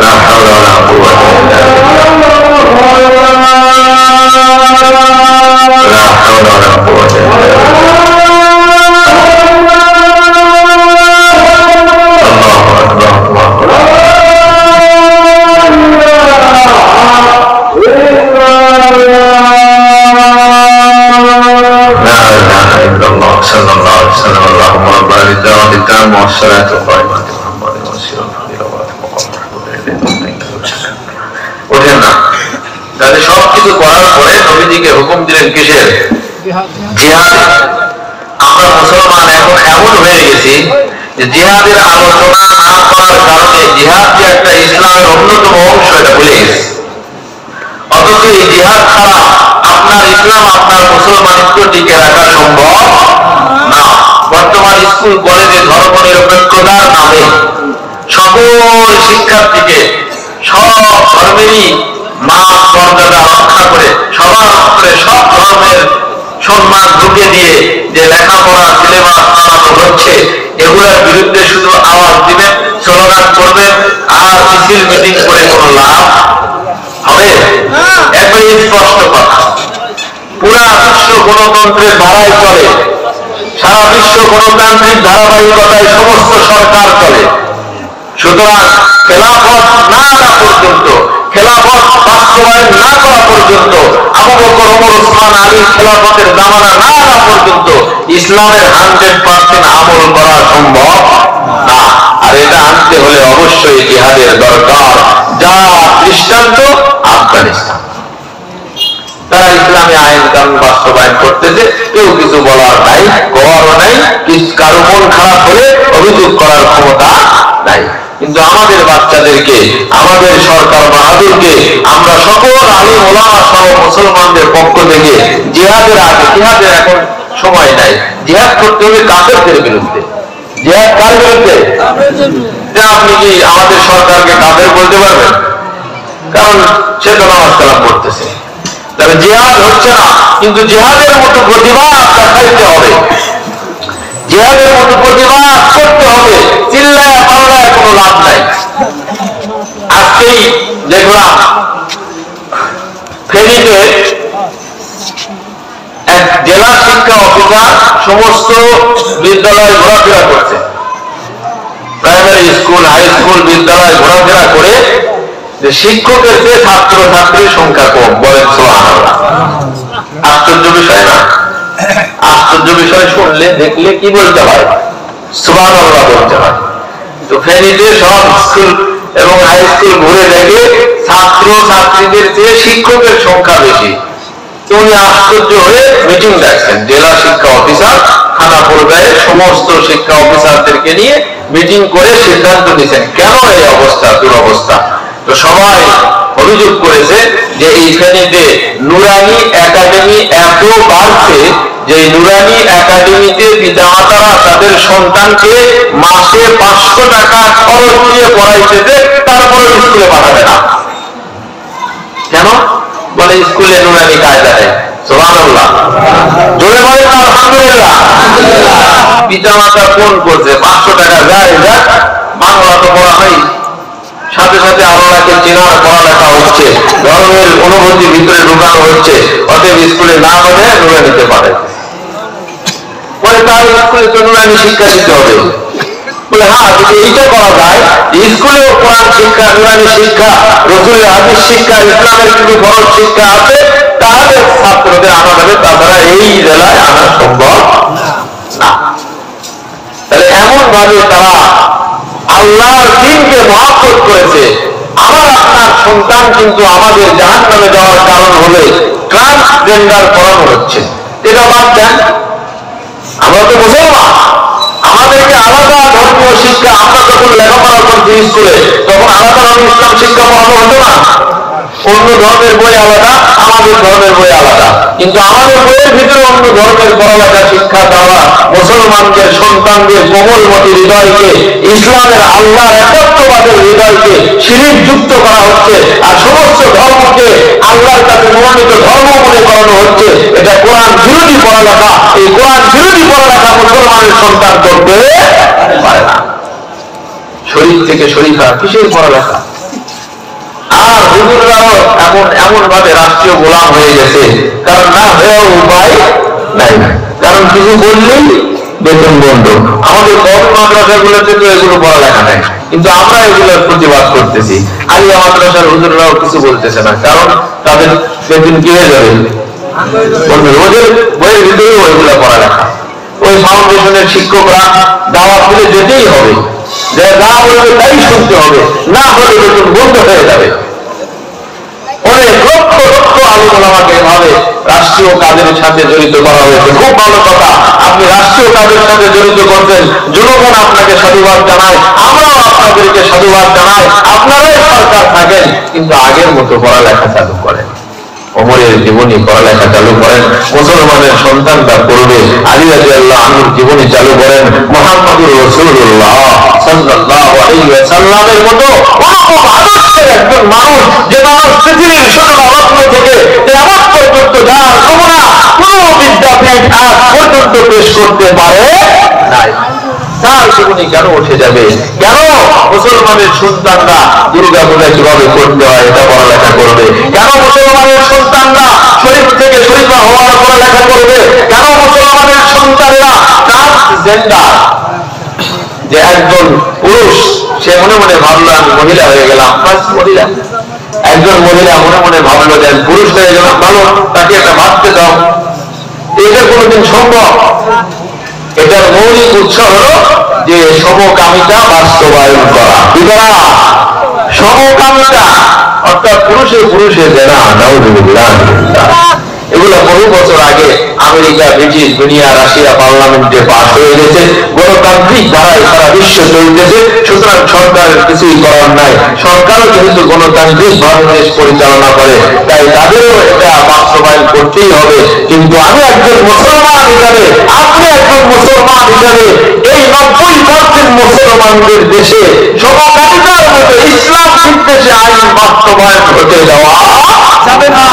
لا حول ولا قوة إلا بالله لا حول ولا قوة إلا بالله. الله أكبر الله أكبر. لا إله إلا الله صلى الله عليه وسلم. اللهم رب هذه الدعوة التامة والصلاة القائمة محمد وسيلة الفضيلة ومقام محمود ওঠেন না। তাহলে সবকিছু করার পরে নবীজিকে হুকুম দিলেন কিসের? জিহাদে। আমরা মুসলমান এখন এমন হয়ে গেছি যে জিহাদের আলোচনা না করার কারণে জিহাদ যে একটা ইসলামের অন্যতম অংশ এটা ভুলে গেছে। অথচ এই জিহাদ ছাড়া আপনার ইসলাম আপনার মুসলমানিত্ব টিকে রাখা সম্ভব না। বর্তমান স্কুল কলেজে ধর্ম নিরপেক্ষতার নামে সকল শিক্ষার্থীকে সব ধর্মেরই মান মর্যাদা রক্ষা করে সবার উপরে সব ধর্মের সম্মান ঢুকে দিয়ে যে লেখাপড়া সিলেবাস বানানো হচ্ছে, এগুলোর বিরুদ্ধে শুধু আওয়াজ দিবেন, স্লোগান করবেন আর মিছিল মিটিং করে কোনো লাভ হবে? একবারে স্পষ্ট কথা। পুরা বিশ্ব গণতন্ত্রের ধারায় চলে, সারা বিশ্ব গণতান্ত্রিক ধারাবাহিকতায় সমস্ত সরকার চলে। সুতরাং খেলাফত না আসা পর্যন্ত, খেলাফত বাস্তবায়ন না করা পর্যন্ত, আবু বকর, ওমর, ওসমান, আলীর খেলাফতের জামানা না আসা পর্যন্ত ইসলামের 100% আমল করা সম্ভব না। আর এটা আনতে হলে অবশ্যই জিহাদের দরকার, যা দৃষ্টান্ত আফগানিস্তান। তারা ইসলামী আইন কানুন বাস্তবায়ন করতেছে, কেউ কিছু বলার নাই, করারও নাই, কারো মন খারাপ হলে অভিযোগ করার ক্ষমতা নাই। কিন্তু আমাদের বাচ্চাদেরকে, আমাদের সরকার বাহাদুরকে আমরা সকল আলিম ওলামা সহ মুসলমানদের পক্ষ থেকে জিহাদের আগে, জিহাদের এখন সময় নাই, জিহাদ করতে হবে কাফেরদের বিরুদ্ধে। জিহাদ কার বিরুদ্ধে? আপনি কি আমাদের সরকারকে কাফের বলতে পারবেন? কারণ সে তো নামাজ কালাম করতেছে। তবে জিহাদ হচ্ছে না, কিন্তু জিহাদের মতো প্রতিবাদ দেখাইতে হবে, জিহাদের মতো প্রতিবাদ করতে হবে। চিল্লায় পাল্লায় কোনো লাভ নাই। আজকেই দেখলাম ফেনীতে এক জেলা শিক্ষা অফিসার সমস্ত বিদ্যালয় ঘোরাফেরা করছে, প্রাইমারি স্কুল, হাই স্কুল, বিদ্যালয় ঘোরাফেরা করে যে শিক্ষকের চেয়ে ছাত্র ছাত্রীর সংখ্যা কম। বলেন সুবহানাল্লাহ। আশ্চর্য বিষয় না? আশ্চর্য বিষয় শুনলে দেখলে কি বলতে হয়? সুবহানাল্লাহ বলতে হয়। তো ফেনীতে সব স্কুল এবং হাই স্কুল ঘুরে দেখে ছাত্র ছাত্রীদের চেয়ে শিক্ষকের সংখ্যা বেশি। তো উনি আশ্চর্য হয়ে মিটিং ডাকছেন। জেলা শিক্ষা অফিসার থানা পর্যায়ে সমস্ত শিক্ষা অফিসারদেরকে নিয়ে মিটিং করে সিদ্ধান্ত নিয়েছেন কেন এই অবস্থা, দুরবস্থা। তো সবাই অভিযোগ করেছে যে এই ফেনীতে নুরানি একাডেমি এত বাড়ছে যে নুরানি একাডেমিতে পিতামাতারা তাদের সন্তানকে মাসে 500 টাকা খরচ দিয়ে পড়াইতেছে, তারপরে স্কুলে পাঠাবে না। কেন? বলে স্কুলে নুরানি কায়দা নেই। সুবহানাল্লাহ। জোরে বলেন আলহামদুলিল্লাহ। পিতামাতা ফোন করছে 500 টাকা যায় যাক, বাংলা তো পড়া হয় সাথে সাথে আল্লাহকে চেনার পড়ালেখা হচ্ছে, ধর্মের অনুভূতি ভিতরে ঢুকানো হচ্ছে। অতএব স্কুলে না হলে নুরে নিতে পারে, পরে তার স্কুলে তো নুরানি শিক্ষা দিতে হবে। বলে হ্যাঁ, যদি এইটা করা যায়, স্কুলেও কোরআন শিক্ষা, নুরানি শিক্ষা, রসুলের হাদিস শিক্ষা, ইসলামের কিছু ফরজ শিক্ষা আছে, তাহলে ছাত্রদের আনা যাবে, তাছাড়া এই জেলায় আনা সম্ভব না। তাহলে এমন ভাবে তারা আল্লাহর দ্বীনকে মহব্বত করেছে। আমার আপনার সন্তান কিন্তু আমাদের জাহান্নামে যাওয়ার কারণ হলে ট্রান্সজেন্ডার করানো হচ্ছে। এটা বাদ দেন, আমরা তো মুসলমান, আমাদেরকে আলাদা ধর্মীয় শিক্ষা, আমরা যখন লেখাপড়া করছি স্কুলে তখন আলাদা ভাবে ইসলাম শিক্ষা পড়ানো হতো না। অন্য ধর্মের বই আলাদা, আমাদের ধর্মের বই আলাদা, কিন্তু আমাদের বইয়ের ভিতরে অন্য ধর্মের পড়ালেখা শিক্ষা দেওয়া মুসলমানদের সন্তানদের কোমলমতি হৃদয়কে ইসলামের আল্লাহর একত্ববাদের হৃদয়কে শিরিক যুক্ত করা হচ্ছে, আর সমস্ত ধর্মকে আল্লাহর কাছে মনোনীত ধর্ম মনে করানো হচ্ছে। এটা কোরআন বিরোধী পড়ালেখা। এই কোরআন বিরোধী পড়ালেখা মুসলমানের সন্তান করতে পারে না। শরীর থেকে শরীফা কিসের পড়ালেখা? আর হুজুররাও এমন ভাবে রাষ্ট্রীয় গোলাম হয়ে গেছে, কারণ না হয়েও উপায় নাই, কারণ কিছু বললেই বেতন বন্ধ। আমাদের কম মাদ্রাসাগুলোতে তো এগুলো পড়ালেখা নেই, কিন্তু আমরা এগুলোর প্রতিবাদ করতেছি। আলিয়া মাদ্রাসার হুজুররাও কিছু বলতেছে না, কারণ তাদের বেতন কি হয়ে যাবে, ওদের বইয়ের ভিতরেও ওইগুলো পড়ালেখা। ওই ফাউন্ডেশনের শিক্ষকরা দাওয়াত দিলে যেতেই হবে, যে যা বলবে তাই শুনতে হবে, না হলে বেতন বন্ধ হয়ে যাবে। অনেক লক্ষ লক্ষ আলোচনাকে এভাবে রাষ্ট্রীয় কাজের সাথে জড়িত করা হয়েছে। খুব ভালো কথা, আপনি রাষ্ট্রীয় কাজের সাথে জড়িত করছেন, জনগণ আপনাকে সাধুবাদ জানায়, আমরাও আপনাদেরকে সাধুবাদ জানাই। আপনারাই সরকার থাকেন, কিন্তু আগের মতো পড়ালেখা চালু করেন, ওমরের জীবনী পড়ালেখা চালু করেন, মুসলমানের সন্তানরা পড়বে, আলী রাদিয়াল্লাহু আনহুর জীবনী চালু করেন, মুহাম্মদুর রাসূলুল্লাহ সাল্লাল্লাহু আলাইহি ওয়াসাল্লামের মতো অনুপম আদর্শের একজন মানুষ, যে মানুষ পৃথিবীর সূচনা লগ্ন থেকে কিয়ামত পর্যন্ত যার নমুনা কোন বিদ্যাপীঠ আজ পর্যন্ত পেশ করতে পারে নাই। তার জীবনী কেন উঠে যাবে? কেন মুসলমানের সন্তানরা দুর্গা পূজা কিভাবে করতে হয় এটা পড়ালেখা করবে? কেন মুসলমানের সন্তানরা শরীফ থেকে শরীফা হওয়ার পড়ালেখা করবে? কেন মুসলমানের সন্তানরা ট্রান্সজেন্ডার, যে একজন পুরুষ সে মনে মনে ভাবলো আমি মহিলা হয়ে গেলাম, মহিলা, একজন মহিলা মনে মনে ভাবলো যে পুরুষ হয়ে গেলাম, ভালো, তাকে একটা ভাবতে দাও। এটা কোনোদিন সম্ভব? এটার মৌলিক উৎস হলো যে সমকামিতা বাস্তবায়ন করা। কি করা? সমকামিতা, অর্থাৎ পুরুষে পুরুষে জেনা, নাউযুবিল্লাহ। এগুলো বহু বছর আগে আমেরিকা, ব্রিটিশ দুনিয়া, রাশিয়া পার্লামেন্টে পাস হয়ে গেছে। গণতান্ত্রিক ধারায় সারা বিশ্ব চলতেছে, সুতরাং সরকারের কিছুই করার নাই। সরকারও যেহেতু গণতান্ত্রিক ভাবে দেশ পরিচালনা করে, তাই তাদেরও এটা বাস্তবায়ন করতেই হবে। কিন্তু আমি একজন মুসলমান হিসাবে, আপনি একজন মুসলমান হিসাবে, এই 90% মুসলমানদের দেশে সমকামিতার মতো ইসলাম বিদ্বেষী আইন বাস্তবায়ন হতে দেওয়া যাবে না।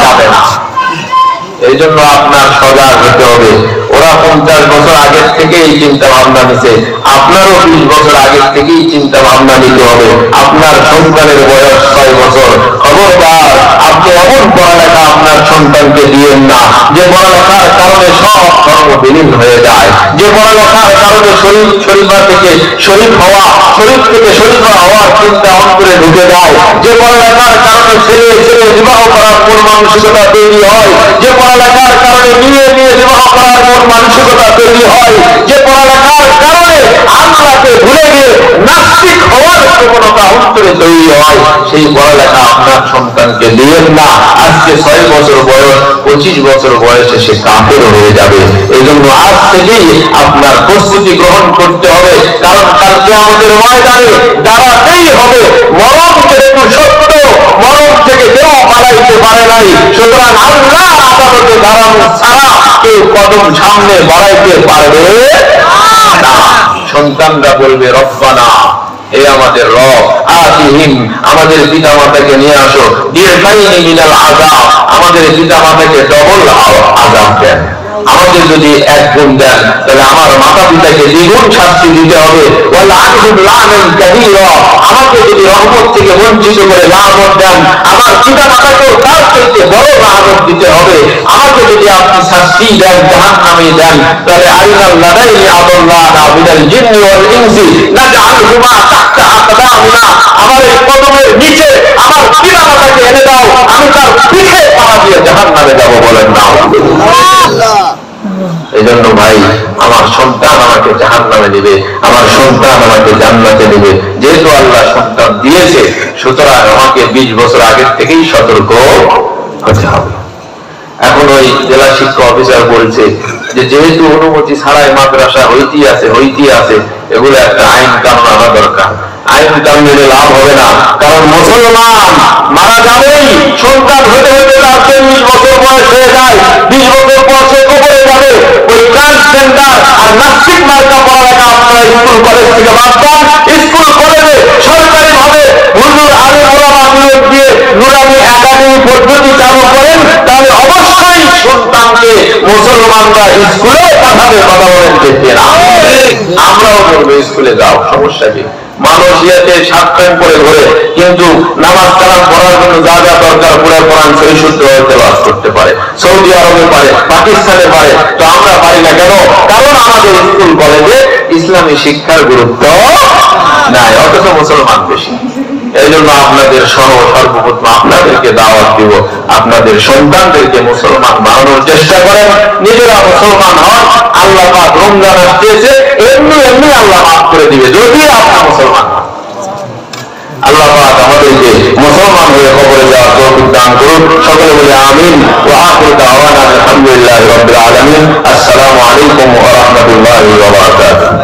এই জন্য আপনার সজাগ হতে হবে। ওরা 50 বছর আগের থেকেই চিন্তা ভাবনা নিছে, আপনারও 20 বছর আগের থেকেই চিন্তা ভাবনা নিতে হবে। আপনার সন্তানের বয়স 6 বছর, খবরদার আপনি এমন পড়ালেখা আপনার সন্তানকে দিয়েন না যে পড়ালেখার কারণে সব ধর্ম বিলীন হয়ে যায়, যে পড়ালেখার কারণে শরীফ শরীফা থেকে শরীফ হওয়া, শরীফ থেকে শরীফা হওয়ার চিন্তা অন্তরে ঢুকে যায়, যে পড়ালেখার কারণে ছেলে ছেলে বিবাহ করার মন মানসিকতা তৈরি হয়, যে পড়ালেখার কারণে নিয়ে নিয়ে বিবাহ করার মন মানসিকতা তৈরি হয়, যে পড়ালেখার কারণে আল্লাহকে ভুলে গিয়ে নাস্তিক হওয়ার প্রবণতা অন্তরে তৈরি হয়, সেই পড়ালেখা আপনার সন্তানকে দিয়েন না। আজকে 6 বছর বয়স, 25 বছর বয়সে সে কাফের হয়ে যাবে। এই জন্য আজ থেকেই আপনার প্রস্তুতি গ্রহণ করতে হবে, কারণ কালকে আমাদের ময়দানে দাঁড়াতেই হবে। মরণ যেহেতু সত্য, মরণ থেকে কেউ পালাইতে পারে নাই, সুতরাং আল্লাহ আদালতে দাঁড়ানো ছাড়া কেউ কদম সামনে বাড়াইতে পারবে না। সন্তানরা বলবে রব্বানা, হে আমাদের রব, আতিহিম, আমাদের পিতা মাতাকে নিয়ে আসো, দিরফাইনি মিনাল আযাব, আমাদের পিতা মাতাকে ডবল আযাব দেন। আমাকে যদি 1 গুণ দেন তাহলে আমার মাতা পিতাকে 2 গুণ শাস্তি দিতে হবে। আমাকে যদি রহমত থেকে বঞ্চিত করে লানত দেন, আমার পিতা মাতাকেও তার চাইতে বড় লানত দিতে হবে। আমাকে যদি আপনি শাস্তি দেন, জাহান্নামে দেন, তাহলে আইনাল লাদাইনি আদাল্লাহনা বিল জিন্নি ওয়াল ইনসি নাজআলহুমা তাহতা আকদামিনা, আমার এই কদমের নিচে আমার পিতা মাতাকে এনে দাও, আমি তার পিঠে পা দিয়ে জাহান্নামে যাব। বলেন না আল্লাহ। এই জন্য ভাই, আমার সন্তান আমাকে জাহান্নামে দিবে, আমার সন্তান আমাকে জান্নাতে দিবে। যেহেতু আল্লাহ সন্তান দিয়েছে, সুতরাং আমাকে 20 বছর আগের থেকেই সতর্ক হতে হবে। এখন ওই জেলা শিক্ষা অফিসার বলছে যে যেহেতু অনুমতি ছাড়াই মাদ্রাসা হইতেই আছে, এগুলো একটা আইন কানুন আনা দরকার। আইন কানুন মেনে লাভ হবে না, কারণ মুসলমান মারা যাবেই, সন্তান হতে হতে তার 30 বছর বয়স হয়ে যায়, 20 বছর পর সে কবরে যাবে। ওই ট্রান্সজেন্ডার আর নাস্তিক মার্কা পড়ালেখা আপনারা স্কুল কলেজ থেকে বাদ দেন। স্কুল কলেজে সরকারি ভাবে হুজুর আলী ওলামা নিয়োগ দিয়ে নুরানি একাডেমি পদ্ধতি চালু করেন, তাহলে অবশ্যই সন্তানকে মুসলমানরা স্কুলে পাঠাবে। কথা বলেন ঠিক না? আমরাও বলবো স্কুলে যাও, সমস্যা কি? মালয়েশিয়াতে 7 প্যান্ট পরে ঘোরে, কিন্তু নামাজ কালাম পড়ার জন্য যা যা দরকার পুরো কোরআন শরীফ শুদ্ধ তেলাওয়াত করতে পারে। সৌদি আরবে পারে, পাকিস্তানে পারে, তো আমরা পারি না কেন? কারণ আমাদের স্কুল কলেজে ইসলামী শিক্ষার গুরুত্ব নাই, অথচ মুসলমান বেশি। এই জন্য আপনাদের সর্বপ্রথম আপনাদেরকে দাওয়াত দিব, আপনাদের সন্তানদেরকে মুসলমান বানানোর চেষ্টা করেন, নিজেরা মুসলমান হন। আল্লাহ পাক রমজান আসতেছে, এমনি এমনি আল্লাহ মাফ করে দিবে যদি আপনি মুসলমান হন। আল্লাহ পাক আমাদেরকে মুসলমান হয়ে কবরে যাওয়ার তৌফিক দান করুন। সকলে বলে আমিন। ওয়া আখিরু দাওয়ানা আলহামদুলিল্লাহি রাব্বিল আলামিন। আসসালামু আলাইকুম ওয়া রাহমাতুল্লাহি ওয়া বারাকাতুহু।